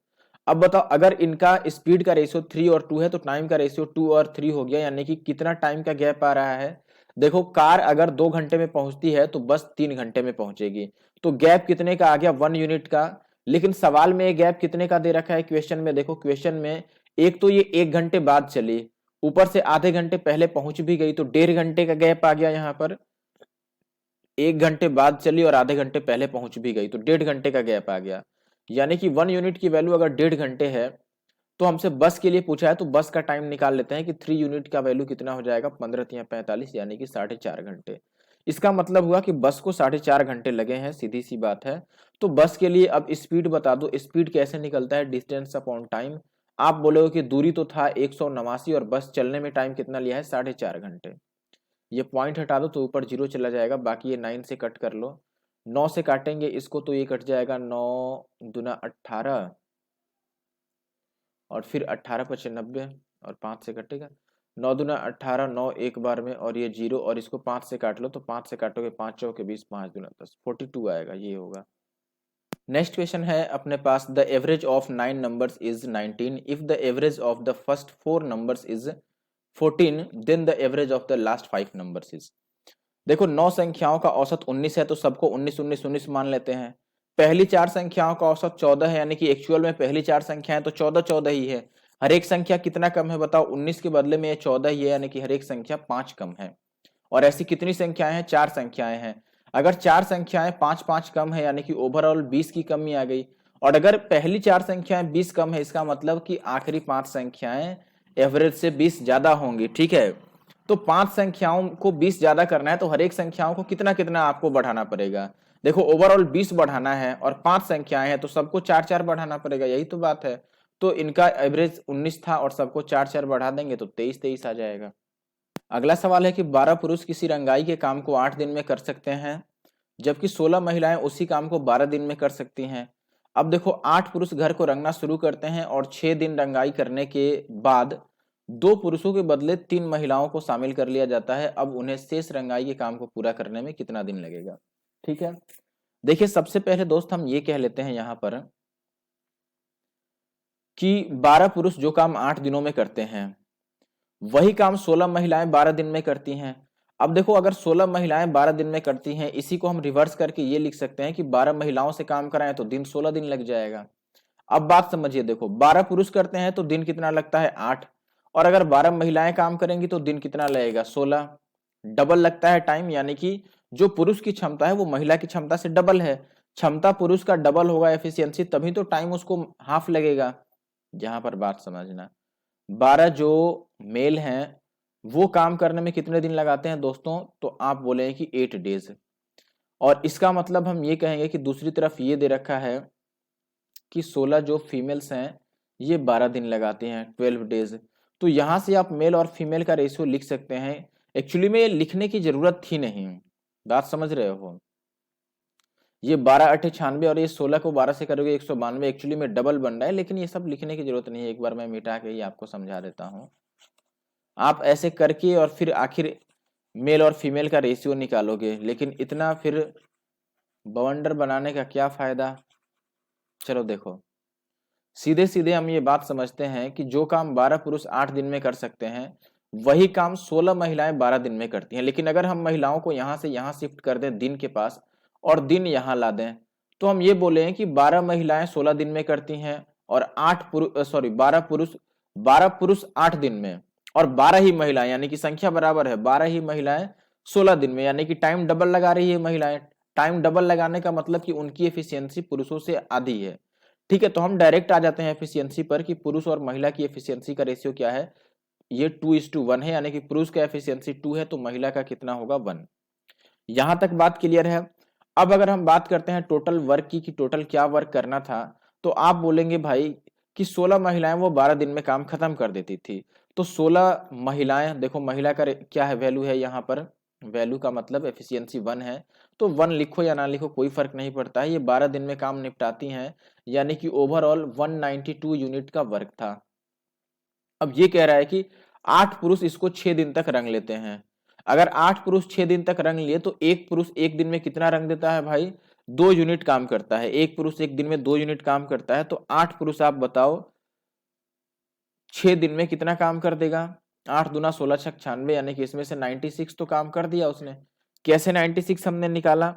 अब बताओ अगर इनका स्पीड का रेशियो 3 और 2 है तो टाइम का रेशियो 2 और 3 हो गया, यानी कि कितना टाइम का गैप आ रहा है। देखो कार अगर 2 घंटे में पहुंचती है तो बस 3 घंटे में पहुंचेगी, तो गैप कितने का आ गया, 1 यूनिट का। लेकिन सवाल में ये गैप कितने का दे रखा है क्वेश्चन में, देखो क्वेश्चन में एक तो ये 1 घंटे बाद चली, ऊपर से आधे घंटे पहले पहुंच भी गई, तो 1.5 घंटे का गैप आ गया यहाँ पर। 1 घंटे बाद चली और आधे घंटे पहले पहुंच भी गई तो 1.5 घंटे का गैप आ गया, यानी कि 1 यूनिट की वैल्यू अगर 1.5 घंटे है तो हमसे बस के लिए पूछा है तो बस का टाइम निकाल लेते हैं कि 3 यूनिट का वैल्यू कितना हो जाएगा, 15 × 45 यानी कि 4.5 घंटे। इसका मतलब हुआ कि बस को 4.5 घंटे लगे हैं, सीधी सी बात है। तो बस के लिए अब स्पीड बता दो, स्पीड कैसे निकलता है, डिस्टेंस अपॉन टाइम। आप बोलोगे कि दूरी तो था 189 और बस चलने में टाइम कितना लिया है, 4.5 घंटे। ये पॉइंट हटा दो तो ऊपर 0 चला जाएगा, बाकी ये 9 से कट कर लो। 9 से काटेंगे इसको तो ये कट जाएगा 9 दूना 18, और फिर 18 × 90 और 5 से कटेगा, 9 दूना 18, 9 एक बार में, और ये 0 और इसको 5 से काट लो, तो 5 से काटोगे 5 चौके 20, 5 दूना 10, 42 आएगा, ये होगा। नेक्स्ट क्वेश्चन है अपने पास, the average of 9 numbers is 19 if the average of the first 4 numbers is 14 then the average of the last 5 numbers is. देखो 9 संख्याओं का औसत 19 है तो सबको 19 19 19 मान लेते हैं। पहली 4 संख्याओं का औसत 14 है, यानी कि एक्चुअल में पहली 4 संख्याएं तो 14 14 ही है। हर एक संख्या कितना कम है बताओ, 19 के बदले में ये 14 ही है, यानी कि हर एक संख्या 5 कम है। और ऐसी कितनी संख्याएं हैं, 4 संख्याएं हैं। अगर 4 संख्याएं 5 5 कम है यानी कि ओवरऑल 20 की कमी आ गई। और अगर पहली 4 संख्याएं 20 कम है इसका मतलब कि आखिरी 5 संख्याएं एवरेज से 20 ज्यादा होंगी। ठीक है, तो 5 संख्याओं को 20 ज्यादा करना है तो हर एक संख्याओं को कितना कितना आपको बढ़ाना पड़ेगा। देखो ओवरऑल 20 बढ़ाना है और 5 संख्याएं हैं तो सबको 4 4 बढ़ाना पड़ेगा, यही तो बात है। तो इनका एवरेज 19 था और सबको 4 4 बढ़ा देंगे तो 23 23 आ जाएगा। अगला सवाल है कि 12 पुरुष किसी रंगाई के काम को 8 दिन में कर सकते हैं जबकि 16 महिलाएं उसी काम को 12 दिन में कर सकती हैं। अब देखो 8 पुरुष घर को रंगना शुरू करते हैं और 6 दिन रंगाई करने के बाद 2 पुरुषों के बदले 3 महिलाओं को शामिल कर लिया जाता है। अब उन्हें शेष रंगाई के काम को पूरा करने में कितना दिन लगेगा। ठीक है, देखिए सबसे पहले दोस्त हम ये कह लेते हैं यहाँ पर कि 12 पुरुष जो काम 8 दिनों में करते हैं वही काम 16 महिलाएं 12 दिन में करती हैं। अब देखो अगर 16 महिलाएं 12 दिन में करती हैं, इसी को हम रिवर्स करके ये लिख सकते हैं कि 12 महिलाओं से काम कराएं तो दिन 16 दिन लग जाएगा। अब बात समझिए, देखो 12 पुरुष करते हैं तो दिन कितना लगता है 8, और अगर 12 महिलाएं काम करेंगी तो दिन कितना लगेगा 16, डबल लगता है टाइम, यानी कि जो पुरुष की क्षमता है वो महिला की क्षमता से डबल है। क्षमता पुरुष का डबल होगा एफिशिएंसी, तभी तो टाइम उसको हाफ लगेगा। जहां पर बात समझना, 12 जो मेल हैं वो काम करने में कितने दिन लगाते हैं दोस्तों, तो आप बोले कि 8 डेज। और इसका मतलब हम ये कहेंगे कि दूसरी तरफ ये दे रखा है कि 16 जो फीमेल्स हैं ये 12 दिन लगाते हैं, 12 डेज। तो यहां से आप मेल और फीमेल का रेशियो लिख सकते हैं। एक्चुअली में ये लिखने की जरूरत थी नहीं, बात समझ रहे हो? ये 12×8 = 96 और ये 16 को 12 से करोगे 192, एक्चुअली में डबल बन रहा है, लेकिन ये सब लिखने की जरूरत नहीं है, एक बार मैं मिटा के ही आपको समझा देता हूँ। आप ऐसे करके और फिर आखिर मेल और फीमेल का रेशियो निकालोगे, लेकिन इतना फिर बवंडर बनाने का क्या फायदा। चलो देखो, सीधे सीधे हम ये बात समझते हैं कि जो काम 12 पुरुष 8 दिन में कर सकते हैं, वही काम 16 महिलाएं 12 दिन में करती हैं। लेकिन अगर हम महिलाओं को यहां से यहां शिफ्ट कर दें दिन के पास और दिन यहां ला दें, तो हम ये बोले कि 12 महिलाएं 16 दिन में करती हैं और 12 पुरुष 8 दिन में, और 12 ही महिलाएं, यानी कि संख्या बराबर है, 12 ही महिलाएं 16 दिन में, यानी कि टाइम डबल लगा रही है महिलाएं। टाइम डबल लगाने का मतलब कि उनकी एफिशिएंसी पुरुषों से आधी है। ठीक है, तो हम डायरेक्ट आ जाते हैं एफिशिएंसी पर कि पुरुष और महिला की एफिशिएंसी का रेशियो क्या है। ये 2:1 है, यानी कि पुरुष का एफिशिएंसी 2 है तो महिला का कितना होगा 1। यहां तक बात क्लियर है। अब अगर हम बात करते हैं टोटल वर्क की कि टोटल क्या वर्क करना था, तो आप बोलेंगे भाई कि 16 महिलाएं वो 12 दिन में काम खत्म कर देती थी। तो 16 महिलाएं, देखो महिला का क्या है, वैल्यू है यहाँ पर, वैल्यू का मतलब एफिशिएंसी 1 है, तो 1 लिखो या ना लिखो कोई फर्क नहीं पड़ता है, ये 12 दिन में काम निपटाती हैं, यानी कि ओवरऑल 192 यूनिट का वर्क था। अब ये कह रहा है कि 8 पुरुष इसको 6 दिन तक रंग लेते हैं। अगर 8 पुरुष 6 दिन तक रंग लिए तो एक पुरुष एक दिन में कितना रंग देता है भाई, 2 यूनिट काम करता है। एक पुरुष एक दिन में 2 यूनिट काम करता है, तो 8 पुरुष आप बताओ 6 दिन में कितना काम कर देगा। 8 दूना 16 छक 96, यानी कि इसमें से 96 तो काम कर दिया उसने। कैसे 96 हमने निकाला,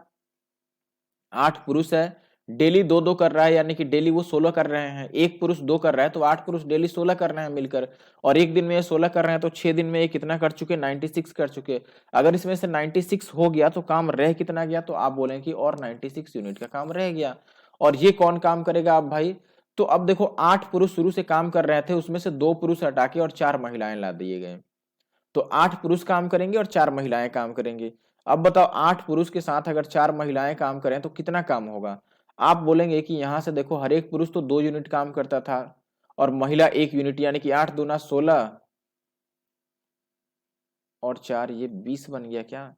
8 पुरुष है, डेली 2-2 कर रहा है, यानी कि डेली वो 16 कर रहे हैं। एक पुरुष 2 कर रहा है तो 8 पुरुष डेली 16 कर रहे हैं मिलकर, और एक दिन में ये 16 कर रहे हैं, तो 6 दिन में ये कितना कर चुके, 96 कर चुके। अगर इसमें से 96 हो गया तो काम रह कितना गया, तो आप बोलें कि और 96 यूनिट का काम रह गया। और ये कौन काम करेगा आप भाई, तो अब देखो 8 पुरुष शुरू से काम कर रहे थे, उसमें से 2 पुरुष हटा के और 4 महिलाएं ला दिए गए, तो 8 पुरुष काम करेंगे और 4 महिलाएं काम करेंगे। अब बताओ 8 पुरुष के साथ अगर 4 महिलाएं काम करें तो कितना काम होगा। आप बोलेंगे कि यहां से देखो हर एक पुरुष तो 2 यूनिट काम करता था और महिला 1 यूनिट, यानी कि 8 दूना 16 और 4 ये 20 बन गया क्या।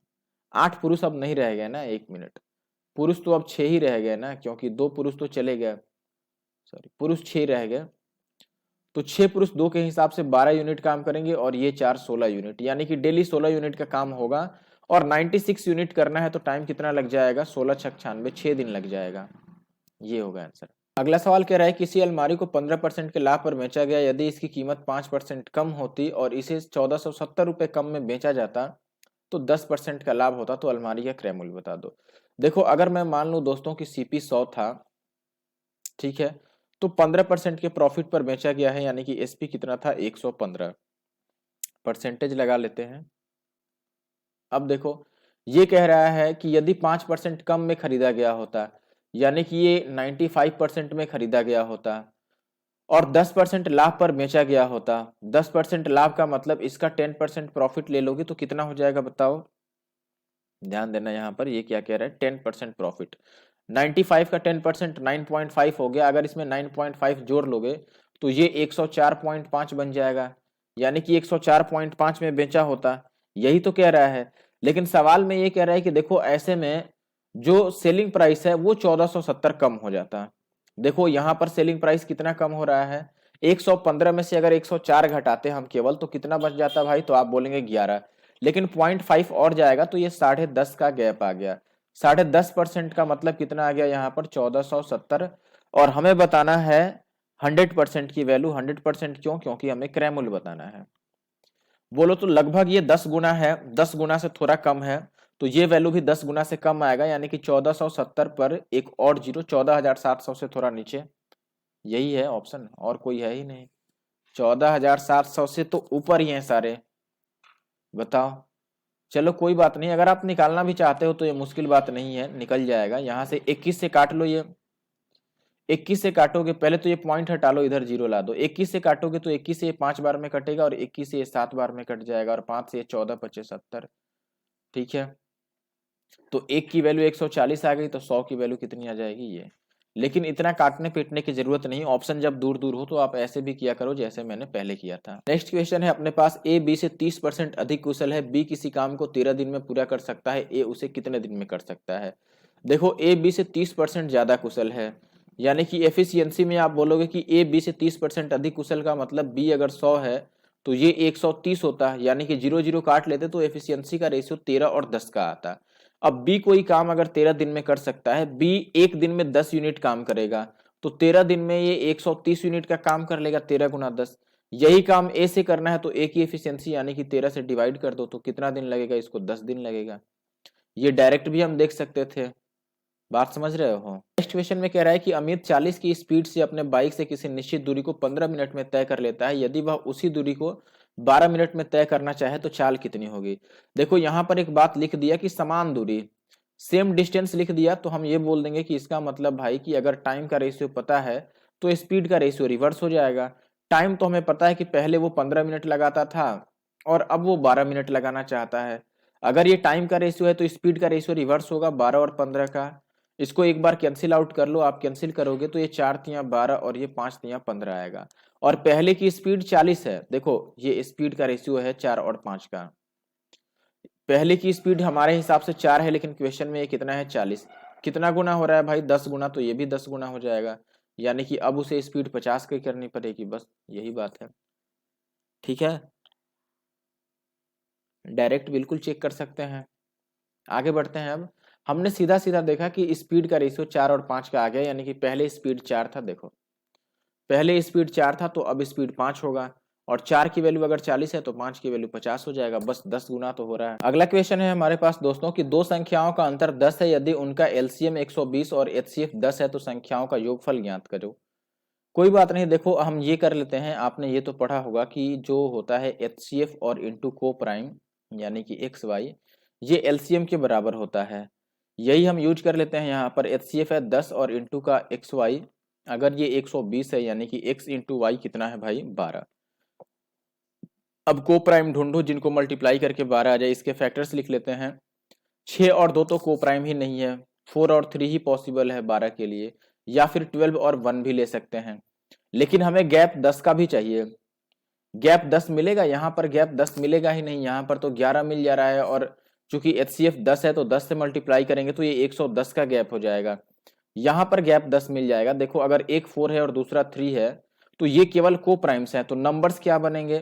8 पुरुष अब नहीं रह गए ना, 1 मिनट, पुरुष तो अब 6 ही रह गए ना, क्योंकि 2 पुरुष तो चले गए, सॉरी पुरुष 6 रह गए। तो 6 पुरुष 2 के हिसाब से 12 यूनिट काम करेंगे और ये 4 16 यूनिट, यानी कि डेली 16 यूनिट का काम होगा। और 96 यूनिट करना है तो टाइम कितना लग जाएगा, 16 छक 96, 6 दिन लग जाएगा। ये होगा आंसर। अगला सवाल कह रहा है किसी अलमारी को 15% के लाभ पर बेचा गया, यदि इसकी कीमत 5% कम होती और इसे 1470 रुपये कम में बेचा जाता तो 10% का लाभ होता, तो अलमारी का क्रय मूल्य बता दो। देखो अगर मैं मान लूं दोस्तों की सीपी 100 था, ठीक है, तो 15% के प्रॉफिट पर बेचा गया है, यानी कि एसपी कितना था 115, परसेंटेज लगा लेते हैं। अब देखो ये कह रहा है कि यदि 5% कम में खरीदा गया होता, यानी कि ये 95% में खरीदा गया होता और 10% लाभ पर बेचा गया होता। 10% लाभ का मतलब इसका 10% प्रॉफिट ले लोगे तो कितना हो जाएगा बताओ, ध्यान देना यहाँ पर, ये क्या कह रहा है 10% प्रॉफिट। 95 का 10% 9.5 हो गया, अगर इसमें 9.5 जोड़ लोगे तो ये 104.5 बन जाएगा, यानी कि 104.5 में बेचा होता, यही तो कह रहा है। लेकिन सवाल में ये कह रहा है कि देखो ऐसे में जो सेलिंग प्राइस है वो 1470 कम हो जाता। देखो यहाँ पर सेलिंग प्राइस कितना कम हो रहा है, 115 में से अगर 104 घटाते हम केवल तो कितना बच जाता भाई, तो आप बोलेंगे 11, लेकिन 0.5 और जाएगा तो ये 10.5 का गैप आ गया। 10.5% का मतलब कितना आ गया यहाँ पर 1470, और हमें बताना है 100% की वैल्यू। 100% क्यों, क्योंकि हमें क्रय मूल्य बताना है। बोलो तो लगभग ये 10 गुना है, 10 गुना से थोड़ा कम है, तो ये वैल्यू भी 10 गुना से कम आएगा, यानी कि 1470 पर एक और जीरो, 14,700 से थोड़ा नीचे, यही है ऑप्शन, और कोई है ही नहीं। 14,700 से तो ऊपर ही है सारे, बताओ। चलो कोई बात नहीं, अगर आप निकालना भी चाहते हो तो ये मुश्किल बात नहीं है, निकल जाएगा। यहाँ से 21 से काट लो, ये 21 से काटोगे, पहले तो ये पॉइंट हटा लो, इधर जीरो ला दो। 21 से काटोगे तो 21 से ये 5 बार में कटेगा और 21 से ये 7 बार में कट जाएगा और 5 से ये 14 25 70, ठीक है। तो 1 की वैल्यू 140 आ गई, तो 100 की वैल्यू कितनी आ जाएगी, ये। लेकिन इतना काटने पीटने की जरूरत नहीं, ऑप्शन जब दूर दूर हो तो आप ऐसे भी किया करो जैसे मैंने पहले किया था। नेक्स्ट क्वेश्चन है अपने पास, ए बी से 30% अधिक कुशल है, बी किसी काम को 13 दिन में पूरा कर सकता है, ए उसे कितने दिन में कर सकता है। देखो ए बी से 30% ज्यादा कुशल है, यानी कि एफिशिएंसी में आप बोलोगे कि ए बी से 30% अधिक कुशल का मतलब बी अगर 100 है तो ये 130 होता है, यानी कि 0 0 काट लेते तो एफिशिएंसी का रेशियो 13 और 10 का आता। अब बी कोई काम अगर 13 दिन में कर सकता है, बी एक दिन में 10 यूनिट काम करेगा, तो 13 दिन में ये 130 यूनिट का काम कर लेगा, 13 गुना 10। यही काम ए से करना है तो ए की एफिशिएंसी यानी कि 13 से डिवाइड कर दो तो कितना दिन लगेगा, इसको 10 दिन लगेगा। ये डायरेक्ट भी हम देख सकते थे, बात समझ रहे हो। नेक्स्ट क्वेश्चन में कह रहा है कि अमित 40 की स्पीड से अपने बाइक से किसी निश्चित दूरी को 15 मिनट में तय कर लेता है, यदि वह उसी दूरी को 12 मिनट में तय करना चाहे तो चाल कितनी होगी। देखो यहाँ पर एक बात लिख दिया कि समान दूरी, सेम डिस्टेंस लिख दिया, तो हम ये बोल देंगे कि इसका मतलब भाई कि अगर टाइम का रेशियो पता है तो स्पीड का रेशियो रिवर्स हो जाएगा। टाइम तो हमें पता है कि पहले वो 15 मिनट लगाता था और अब वो 12 मिनट लगाना चाहता है। अगर ये टाइम का रेशियो है तो स्पीड का रेशियो रिवर्स होगा 12 और 15 का। इसको एक बार कैंसिल आउट कर लो, आप कैंसिल करोगे तो ये 4 तियां 12 और ये 5 तियां 15 आएगा। और पहले की स्पीड 40 है, देखो ये स्पीड का रेशियो है 4 और 5 का। पहले की स्पीड हमारे हिसाब से 4 है, लेकिन क्वेश्चन में ये कितना है 40। कितना गुना हो रहा है भाई, 10 गुना, तो ये भी 10 गुना हो जाएगा, यानी कि अब उसे स्पीड 50 की करनी पड़ेगी, बस यही बात है। ठीक है, डायरेक्ट बिल्कुल चेक कर सकते हैं। आगे बढ़ते हैं। अब हमने सीधा सीधा देखा कि स्पीड का रेशियो 4 और 5 का आ गया, यानी कि पहले स्पीड 4 था, देखो पहले स्पीड 4 था तो अब स्पीड 5 होगा, और 4 की वैल्यू अगर 40 है तो 5 की वैल्यू 50 हो जाएगा, बस 10 गुना तो हो रहा है। अगला क्वेश्चन है हमारे पास दोस्तों कि दो संख्याओं का अंतर 10 है, यदि उनका एलसीएम 120 और एचसीएफ 10 है तो संख्याओं का योगफल ज्ञात करो। कोई बात नहीं, देखो हम ये कर लेते हैं, आपने ये तो पढ़ा होगा कि जो होता है एचसीएफ और इंटू को प्राइम यानी कि एक्स वाई, ये एलसीएम के बराबर होता है, यही हम यूज कर लेते हैं। यहाँ पर एचसीएफ है 10 और इंटू का एक्स वाई, अगर ये 120 है यानी कि x इंटू वाई कितना है भाई 12। अब को प्राइम ढूंढो जिनको मल्टीप्लाई करके 12 आ जाए, इसके फैक्टर्स लिख लेते हैं। 6 और 2 तो को प्राइम ही नहीं है, 4 और 3 ही पॉसिबल है 12 के लिए, या फिर 12 और 1 भी ले सकते हैं, लेकिन हमें गैप 10 का भी चाहिए। गैप 10 मिलेगा, यहाँ पर गैप 10 मिलेगा ही नहीं, यहाँ पर तो 11 मिल जा रहा है, और चूंकि एचसीएफ 10 है तो 10 से मल्टीप्लाई करेंगे तो ये 110 का गैप हो जाएगा, यहाँ पर गैप 10 मिल जाएगा। देखो अगर एक 4 है और दूसरा 3 है तो ये केवल को प्राइम्स है, तो नंबर्स क्या बनेंगे,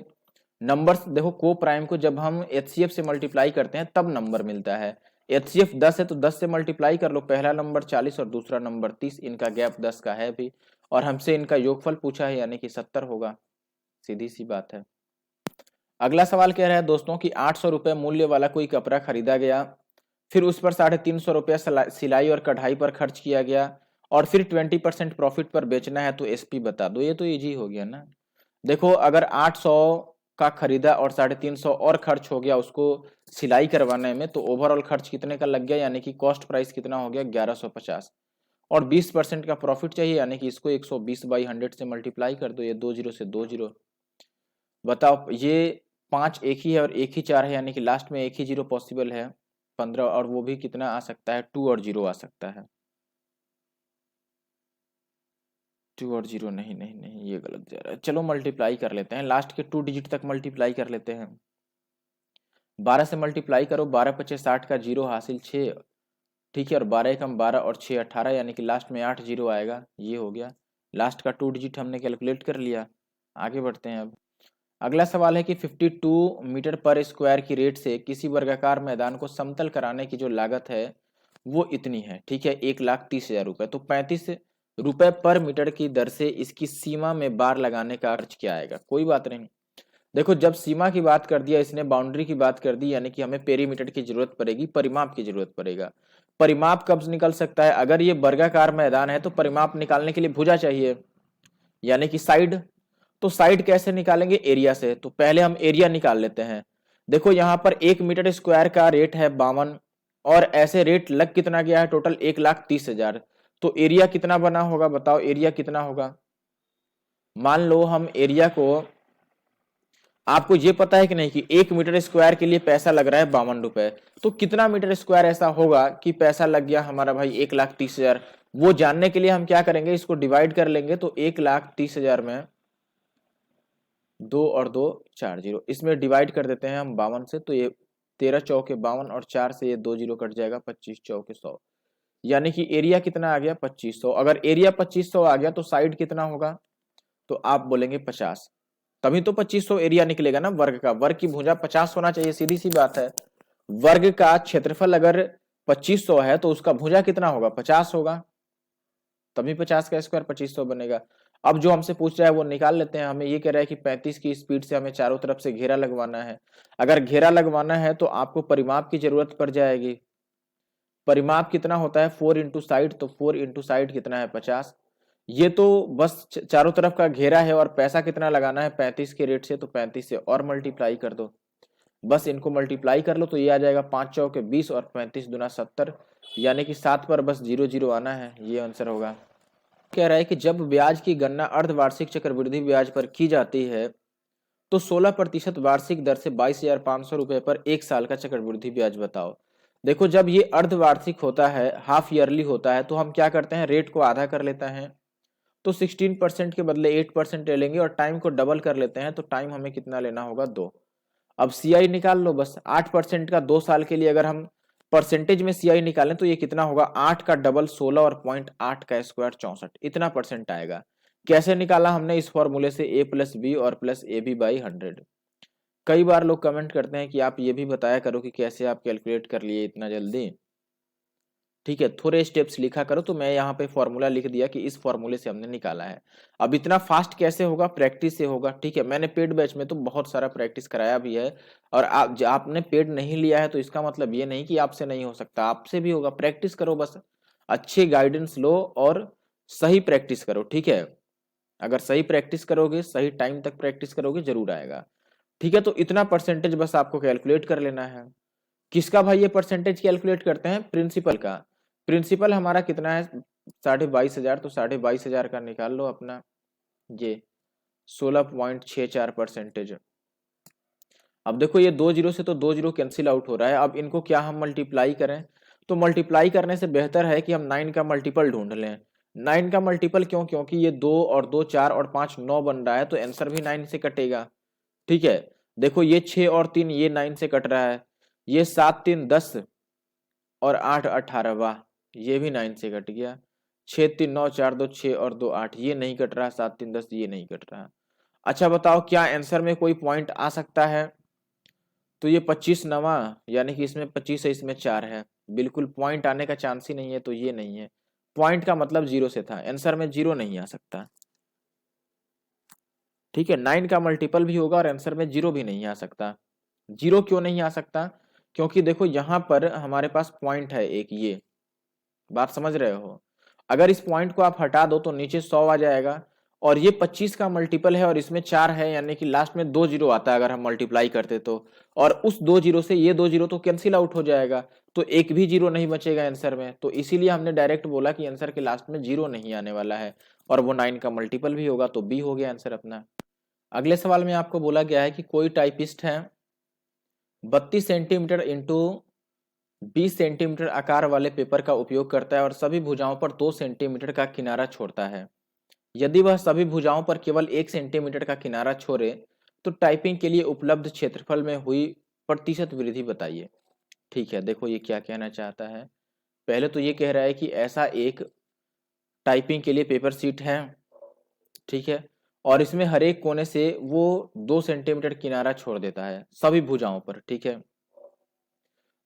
नंबर्स देखो को प्राइम को जब हम एचसीएफ से मल्टीप्लाई करते हैं तब नंबर मिलता है। एचसीएफ 10 है तो 10 से मल्टीप्लाई कर लो, पहला नंबर 40 और दूसरा नंबर 30, इनका गैप 10 का है भी, और हमसे इनका योगफल पूछा है यानी कि 70 होगा, सीधी सी बात है। अगला सवाल कह रहा है दोस्तों कि 800 रुपये मूल्य वाला कोई कपड़ा खरीदा गया, फिर उस पर 350 रुपया सिलाई और कढ़ाई पर खर्च किया गया, और फिर 20% प्रॉफिट पर बेचना है तो एसपी बता दो। ये तो इजी हो गया ना। देखो अगर 800 का खरीदा और 350 और खर्च हो गया उसको सिलाई करवाने में, तो ओवरऑल खर्च कितने का लग गया, यानी कि कॉस्ट प्राइस कितना हो गया 1150, और 20% का प्रॉफिट चाहिए, यानी कि इसको 120/100 से मल्टीप्लाई कर दो, ये 2 जीरो से 2 जीरो। बताओ ये 5 एक ही है और एक ही 4 है, यानी कि लास्ट में एक ही जीरो पॉसिबल है, 15, और वो भी कितना आ सकता है 2 और 0 आ सकता है। 2 और 0 नहीं नहीं नहीं, ये गलत जा रहा है, चलो मल्टीप्लाई कर लेते हैं, लास्ट के 2 डिजिट तक मल्टीप्लाई कर लेते हैं। 12 से मल्टीप्लाई करो, 12 पचे 60 का 0 हासिल 6, ठीक है, और 12 एकम 12 और 6 18, यानी कि लास्ट में 8 0 आएगा, ये हो गया। लास्ट का 2 डिजिट हमने कैलकुलेट कर लिया। आगे बढ़ते हैं। अब अगला सवाल है कि 52 मीटर पर स्क्वायर की रेट से किसी वर्गाकार मैदान को समतल कराने की जो लागत है वो इतनी है, ठीक है, 1,30,000 रुपए, तो 35 रुपए पर मीटर की दर से इसकी सीमा में बार लगाने का खर्च क्या आएगा। कोई बात नहीं, देखो जब सीमा की बात कर दिया इसने, बाउंड्री की बात कर दी, यानी कि हमें पेरीमीटर की जरूरत पड़ेगी, परिमाप की जरूरत पड़ेगा। परिमाप कब निकल सकता है, अगर ये वर्गाकार मैदान है तो परिमाप निकालने के लिए भुजा चाहिए, यानी कि साइड। तो साइड कैसे निकालेंगे, एरिया से, तो पहले हम एरिया निकाल लेते हैं। देखो यहाँ पर 1 मीटर स्क्वायर का रेट है 52, और ऐसे रेट लग कितना गया है टोटल 1,30,000, तो एरिया कितना बना होगा, बताओ एरिया कितना होगा। मान लो हम एरिया को आपको ये पता है कि नहीं कि 1 मीटर स्क्वायर के लिए पैसा लग रहा है 52 रुपए। तो कितना मीटर स्क्वायर ऐसा होगा कि पैसा लग गया हमारा भाई 1,30,000। वो जानने के लिए हम क्या करेंगे, इसको डिवाइड कर लेंगे। तो 1,30,000 में 2 और 2 4 जीरो, इसमें डिवाइड कर देते हैं हम 52 से। तो ये 13 चौके 52 और 4 से ये 2 जीरो कट जाएगा, 25 चौके 100। यानी कि एरिया कितना आ गया 2500। अगर एरिया 2500 आ गया तो साइड कितना होगा, तो आप बोलेंगे 50। तभी तो 2500 एरिया निकलेगा ना वर्ग का। वर्ग की भुजा 50 होना चाहिए, सीधी सी बात है। वर्ग का क्षेत्रफल अगर 2500 है तो उसका भुजा कितना होगा 50 होगा, तभी 50 का स्क्वायर 2500 बनेगा। अब जो हमसे पूछ रहा है वो निकाल लेते हैं। हमें ये कह रहा है कि 35 की स्पीड से हमें चारों तरफ से घेरा लगवाना है। अगर घेरा लगवाना है तो आपको परिमाप की जरूरत पड़ जाएगी। परिमाप कितना होता है 4 इंटू साइड, तो 4 इंटू साइड कितना है 50। ये तो बस चारों तरफ का घेरा है और पैसा कितना लगाना है 35 के रेट से, तो 35 से और मल्टीप्लाई कर दो। बस इनको मल्टीप्लाई कर लो तो ये आ जाएगा 5 चौके 20 और 35 दूना 70, यानी कि 7 पर बस 0 0 आना है, ये आंसर होगा। कह रहा है कि जब ब्याज की गणना अर्धवार्षिक चक्रवृद्धि ब्याज पर की जाती है तो 16% वार्षिक दर से 22,500 रुपए पर एक साल का चक्रवृद्धि ब्याज बताओ। देखो जब ये अर्धवार्षिक होता है, हाफ ईयरली होता है, तो हम क्या करते हैं, रेट को आधा कर लेते हैं। तो 16% के बदले 8% ले लेंगे और टाइम को डबल कर लेते हैं। तो टाइम हमें कितना लेना होगा 2। अब सीआई निकाल लो बस। 8% का 2 साल के लिए अगर हम परसेंटेज में सीआई निकालें तो ये कितना होगा, 8 का डबल 16 और 0.8 का स्क्वायर 64, इतना परसेंट आएगा। कैसे निकाला हमने, इस फॉर्मूले से a प्लस बी और प्लस ए बी बाई 100। कई बार लोग कमेंट करते हैं कि आप ये भी बताया करो कि कैसे आप कैलकुलेट कर लिए इतना जल्दी। ठीक है, थोड़े स्टेप्स लिखा करो। तो मैं यहाँ पे फॉर्मूला लिख दिया कि इस फॉर्मूले से हमने निकाला है। अब इतना फास्ट कैसे होगा, प्रैक्टिस से होगा। ठीक है, मैंने पेड बैच में तो बहुत सारा प्रैक्टिस कराया भी है। और आपने पेड नहीं लिया है तो इसका मतलब ये नहीं कि आपसे नहीं हो सकता, आपसे भी होगा। प्रैक्टिस करो बस, अच्छे गाइडेंस लो और सही प्रैक्टिस करो। ठीक है, अगर सही प्रैक्टिस करोगे, सही टाइम तक प्रैक्टिस करोगे, जरूर आएगा। ठीक है, तो इतना परसेंटेज बस आपको कैलकुलेट कर लेना है। किसका भाई ये परसेंटेज कैलकुलेट करते हैं, प्रिंसिपल का। प्रिंसिपल हमारा कितना है 22,500, तो 22,500 का निकाल लो अपना ये 16.64%। अब देखो ये 2 जीरो से तो 2 जीरो कैंसिल आउट हो रहा है। अब इनको क्या हम मल्टीप्लाई करें, तो मल्टीप्लाई करने से बेहतर है कि हम 9 का मल्टीपल ढूंढ लें। 9 का मल्टीपल क्यों, क्योंकि ये 2 और 2 4 और 5 9 बन रहा है, तो आंसर भी 9 से कटेगा। ठीक है, देखो ये 6 और 3 ये 9 से कट रहा है, ये 7 3 10 और 8 18, वाह ये भी 9 से कट गया। 6 3 9 4 2 6 और 2 8, ये नहीं कट रहा। 7 3 10 ये नहीं कट रहा। अच्छा बताओ क्या आंसर में कोई पॉइंट आ सकता है, तो ये 25 नवा, यानी कि इसमें 25 है, इसमें 4 है, बिल्कुल पॉइंट आने का चांस ही नहीं है। तो ये नहीं है, पॉइंट का मतलब 0 से था, आंसर में 0 नहीं आ सकता। ठीक है, 9 का मल्टीपल भी होगा और आंसर में 0 भी नहीं आ सकता। 0 क्यों नहीं आ सकता, क्योंकि देखो यहां पर हमारे पास पॉइंट है एक, ये बात समझ रहे हो। अगर इस पॉइंट को आप हटा दो तो नीचे 100 आ जाएगा, और ये 25 का मल्टीपल है और इसमें 4 है, यानी कि लास्ट में 2 जीरो आता है अगर हम मल्टीप्लाई करते तो। और उस 2 जीरो से ये 2 जीरो तो कैंसिल आउट हो जाएगा, तो एक भी जीरो नहीं बचेगा आंसर में। तो इसीलिए हमने डायरेक्ट बोला कि आंसर के लास्ट में 0 नहीं आने वाला है, और वो 9 का मल्टीपल भी होगा, तो बी हो गया आंसर अपना। अगले सवाल में आपको बोला गया है कि कोई टाइपिस्ट है 32 सेंटीमीटर इंटू 20 सेंटीमीटर आकार वाले पेपर का उपयोग करता है और सभी भुजाओं पर 2 सेंटीमीटर का किनारा छोड़ता है। यदि वह सभी भुजाओं पर केवल 1 सेंटीमीटर का किनारा छोड़े तो टाइपिंग के लिए उपलब्ध क्षेत्रफल में हुई प्रतिशत वृद्धि बताइए। ठीक है, देखो ये क्या कहना चाहता है। पहले तो ये कह रहा है कि ऐसा एक टाइपिंग के लिए पेपर शीट है, ठीक है, और इसमें हर एक कोने से वो 2 सेंटीमीटर किनारा छोड़ देता है सभी भुजाओं पर। ठीक है,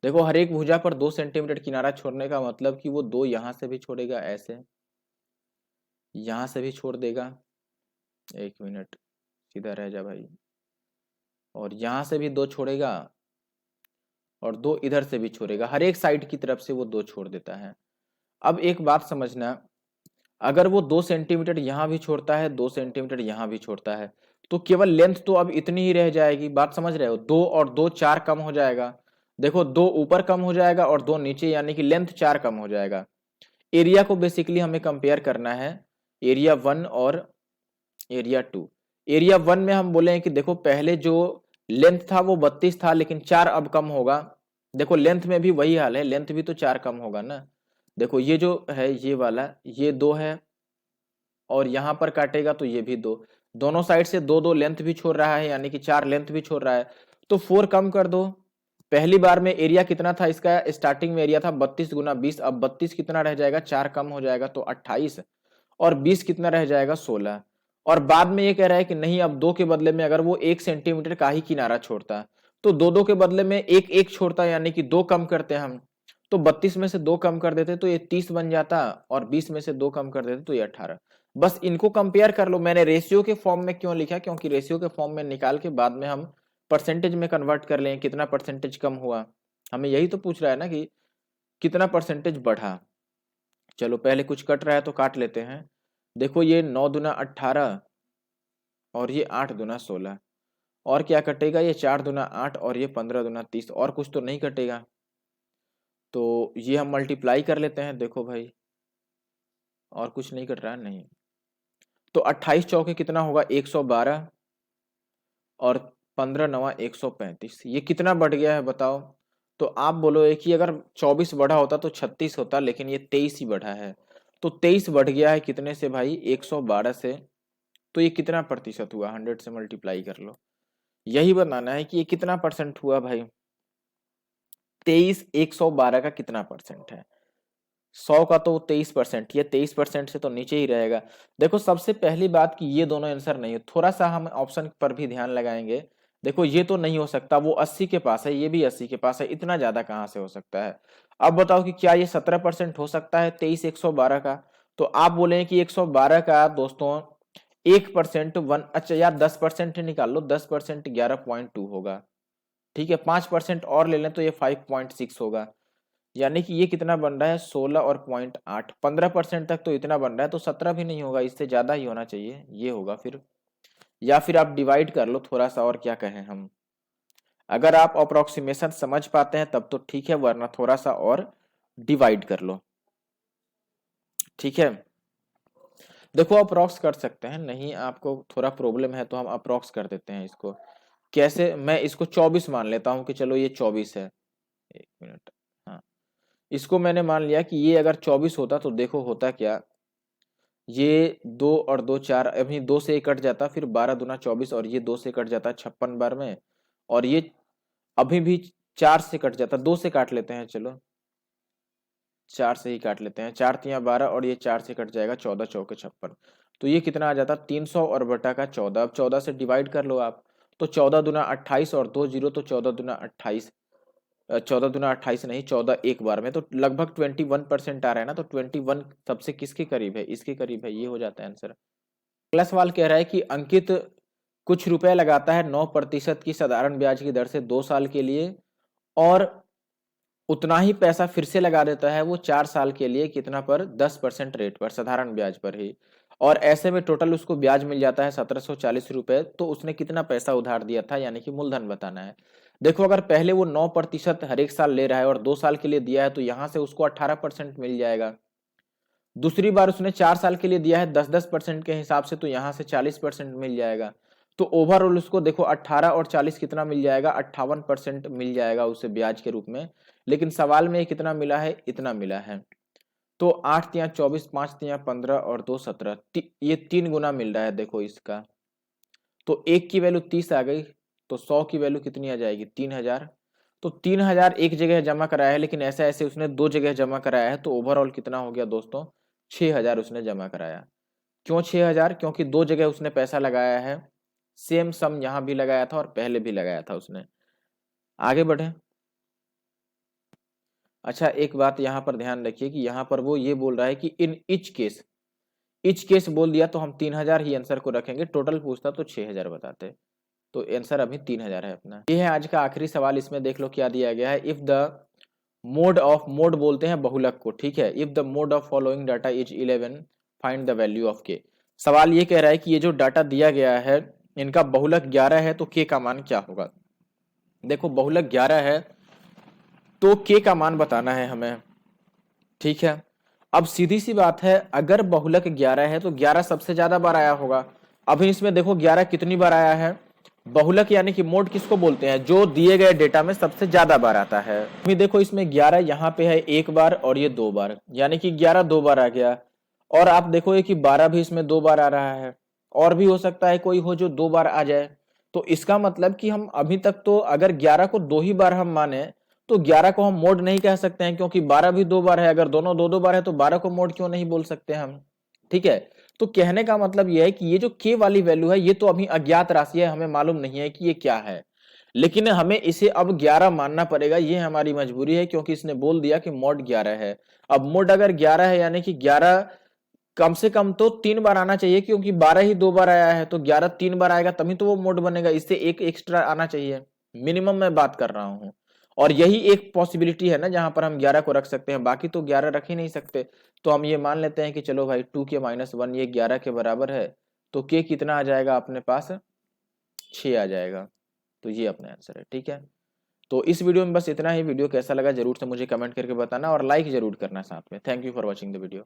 देखो हर एक भुजा पर 2 सेंटीमीटर किनारा छोड़ने का मतलब कि वो 2 यहां से भी छोड़ेगा, ऐसे यहां से भी छोड़ देगा, 1 मिनट सीधा रह जा भाई, और यहां से भी 2 छोड़ेगा और 2 इधर से भी छोड़ेगा, हर एक साइड की तरफ से वो 2 छोड़ देता है। अब एक बात समझना, अगर वो 2 सेंटीमीटर यहां भी छोड़ता है, 2 सेंटीमीटर यहां भी छोड़ता है, तो केवल लेंथ तो अब इतनी ही रह जाएगी। बात समझ रहे हो, 2 और 2 4 कम हो जाएगा। देखो 2 ऊपर कम हो जाएगा और 2 नीचे, यानी कि लेंथ 4 कम हो जाएगा। एरिया को बेसिकली हमें कंपेयर करना है, एरिया 1 और एरिया 2। एरिया 1 में हम बोले हैं कि देखो पहले जो लेंथ था वो 32 था, लेकिन 4 अब कम होगा। देखो लेंथ में भी वही हाल है, लेंथ भी तो 4 कम होगा ना। देखो ये जो है ये वाला ये 2 है, और यहां पर काटेगा तो ये भी 2, दोनों साइड से 2 2 लेंथ भी छोड़ रहा है, यानी कि 4 लेंथ भी छोड़ रहा है। तो 4 कम कर दो। पहली बार में एरिया कितना था इसका, स्टार्टिंग में एरिया था 32 गुना 20, अब 32 कितना रह जाएगा, 4 कम हो जाएगा तो 28, और 20 कितना रह जाएगा 16। और बाद में ये कह रहा है कि नहीं, अब 2 के बदले में अगर वो 1 सेंटीमीटर का ही किनारा छोड़ता तो 2 2 के बदले में 1 1 छोड़ता, यानी कि 2 कम करते हम। तो 32 में से 2 कम कर देते तो ये 30 बन जाता, और 20 में से 2 कम कर देते तो ये 18। बस इनको कंपेयर कर लो। मैंने रेशियो के फॉर्म में क्यों लिखा, क्योंकि रेशियो के फॉर्म में निकाल के बाद में हम परसेंटेज में कन्वर्ट कर लें, कितना परसेंटेज कम हुआ। हमें यही तो पूछ रहा है ना कि कितना परसेंटेज बढ़ा। चलो पहले कुछ कट रहा है तो काट लेते हैं। देखो ये 9 दूना 18 और ये 8 दूना 16, और क्या कटेगा, ये 4 दूना 8 और ये 15 दूना 30, और कुछ तो नहीं कटेगा। तो ये हम मल्टीप्लाई कर लेते हैं। देखो भाई और कुछ नहीं कट रहा है, नहीं। तो 28 चौके कितना होगा 112, और 15 नवा 135। ये कितना बढ़ गया है बताओ। तो आप बोलोगे कि अगर 24 बढ़ा होता तो 36 होता, लेकिन ये 23 ही बढ़ा है। तो 23 बढ़ गया है कितने से भाई, 112 से। तो ये कितना प्रतिशत हुआ, 100 से मल्टीप्लाई कर लो। यही बताना है कि ये कितना परसेंट हुआ भाई। 23 112 का कितना परसेंट है, 100 का तो 23%, ये 23% से तो नीचे ही रहेगा। देखो सबसे पहली बात कि ये दोनों आंसर नहीं है, थोड़ा सा हम ऑप्शन पर भी ध्यान लगाएंगे। देखो ये तो नहीं हो सकता, वो 80 के पास है, ये भी 80 के पास है, इतना ज्यादा कहाँ से हो सकता है। अब बताओ कि क्या ये 17% हो सकता है 23 112 का। तो आप बोले कि 112 का दोस्तों 1% वन, अच्छा यार 10% ही निकाल लो, 10% 11.2 होगा। ठीक है, 5% और ले लें तो ये 5.6 होगा। यानी कि ये कितना बन रहा है 16 और 0.8, 15% तक तो इतना बन रहा है, तो 17 भी नहीं होगा, इससे ज्यादा ही होना चाहिए, ये होगा फिर। या फिर आप डिवाइड कर लो थोड़ा सा, और क्या कहें हम। अगर आप अप्रोक्सीमेशन समझ पाते हैं तब तो ठीक है, वरना थोड़ा सा और डिवाइड कर लो। ठीक है, देखो अप्रोक्स कर सकते हैं, नहीं आपको थोड़ा प्रॉब्लम है तो हम अप्रोक्स कर देते हैं इसको। कैसे, मैं इसको 24 मान लेता हूं कि चलो ये 24 है। एक मिनट, हाँ, इसको मैंने मान लिया कि ये अगर 24 होता तो देखो होता क्या, ये 2 और 2 4, अभी 2 से 1 कट जाता, फिर 12 दूना 24, और ये 2 से कट जाता 56 बार में, और ये अभी भी 4 से कट जाता, 2 से काट लेते हैं, चलो 4 से ही काट लेते हैं, 4 तिया 12, और ये 4 से कट जाएगा 14 चौके 56। तो ये कितना आ जाता 300 और बटा का 14। अब 14 से डिवाइड कर लो आप, तो 14 दूना 28 और 2 जीरो, तो 14 दूना 28, 14 दूना 28 नहीं, 14 एक बार में, तो लगभग 21% आ रहा है ना। तो 21 सबसे किसके करीब है, इसके करीब है, ये हो जाता है आंसर। अगला सवाल कह रहा है कि अंकित कुछ रुपए लगाता है 9% की साधारण ब्याज की दर से 2 साल के लिए, और उतना ही पैसा फिर से लगा देता है वो 4 साल के लिए, कितना पर, 10% रेट पर, साधारण ब्याज पर ही। और ऐसे में टोटल उसको ब्याज मिल जाता है 1740 रुपए। तो उसने कितना पैसा उधार दिया था, यानी कि मूलधन बताना है। देखो अगर पहले वो 9% हर एक साल ले रहा है और 2 साल के लिए दिया है, तो यहां से उसको 18% मिल जाएगा। दूसरी बार उसने 4 साल के लिए दिया है 10-10% के हिसाब से, तो यहां से 40% मिल जाएगा। तो ओवरऑल उसको देखो 18 और 40 कितना मिल जाएगा, 58% मिल जाएगा उसे ब्याज के रूप में। लेकिन सवाल में कितना मिला है, इतना मिला है। तो 8 तिया 24, 5 तिया 15 और 2 17, ये 3 गुना मिल रहा है देखो इसका। तो 1 की वैल्यू 30 आ गई, तो 100 की वैल्यू कितनी आ जाएगी 3000। तो 3000 एक जगह जमा कराया है, लेकिन ऐसा ऐसे उसने 2 जगह जमा कराया है, तो ओवरऑल कितना हो गया दोस्तों, 6000 उसने जमा कराया। क्यों 6000, क्योंकि 2 जगह उसने पैसा लगाया है, सेम सम यहां भी लगाया था और पहले भी लगाया था उसने। आगे बढ़े। अच्छा एक बात यहाँ पर ध्यान रखिए कि यहाँ पर वो ये बोल रहा है कि इन इच केस बोल दिया तो हम 3000 ही आंसर को रखेंगे, टोटल पूछता तो 6000 बताते। तो आंसर अभी 3000 है अपना। ये है आज का आखिरी सवाल, इसमें देख लो क्या दिया गया है। इफ द मोड बोलते हैं बहुलक को, ठीक है। If the mode of following data is 11, find the value of के। सवाल ये कह रहा है कि ये जो डाटा दिया गया है इनका बहुलक 11 है, तो के का मान क्या होगा। देखो बहुलक 11 है तो के का मान बताना है हमें, ठीक है। अब सीधी सी बात है, अगर बहुलक 11 है तो 11 सबसे ज्यादा बार आया होगा। अभी इसमें देखो 11 कितनी बार आया है, बहुलक यानी कि मोड किसको बोलते हैं, जो दिए गए डेटा में सबसे ज्यादा बार आता है। अभी देखो इसमें 11 यहाँ पे है एक बार और ये 2 बार, यानी कि 11 2 बार आ गया। और आप देखोगे कि 12 भी इसमें 2 बार आ रहा है, और भी हो सकता है कोई हो जो 2 बार आ जाए। तो इसका मतलब कि हम अभी तक तो अगर 11 को 2 ही बार हम माने तो 11 को हम मोड नहीं कह सकते हैं, क्योंकि 12 भी 2 बार है। अगर दोनों 2 2 बार है तो 12 को मोड क्यों नहीं बोल सकते हम। ठीक है, तो कहने का मतलब यह है कि ये जो k वाली वैल्यू है ये तो अभी अज्ञात राशि है, हमें मालूम नहीं है कि ये क्या है, लेकिन हमें इसे अब 11 मानना पड़ेगा, ये हमारी मजबूरी है, क्योंकि इसने बोल दिया कि मोड 11 है। अब मोड अगर 11 है यानी कि 11 कम से कम तो 3 बार आना चाहिए, क्योंकि 12 ही 2 बार आया है, तो 11 3 बार आएगा तभी तो वो मोड बनेगा, इससे एक एक्स्ट्रा आना चाहिए, मिनिमम मैं बात कर रहा हूं। और यही एक पॉसिबिलिटी है ना जहां पर हम 11 को रख सकते हैं, बाकी तो 11 रख ही नहीं सकते। तो हम ये मान लेते हैं कि चलो भाई 2k-1 ये 11 के बराबर है, तो k कितना आ जाएगा अपने पास, 6 आ जाएगा। तो ये अपना आंसर है। ठीक है, तो इस वीडियो में बस इतना ही। वीडियो कैसा लगा जरूर से मुझे कमेंट करके बताना और लाइक जरूर करना साथ में। Thank you for watching the video.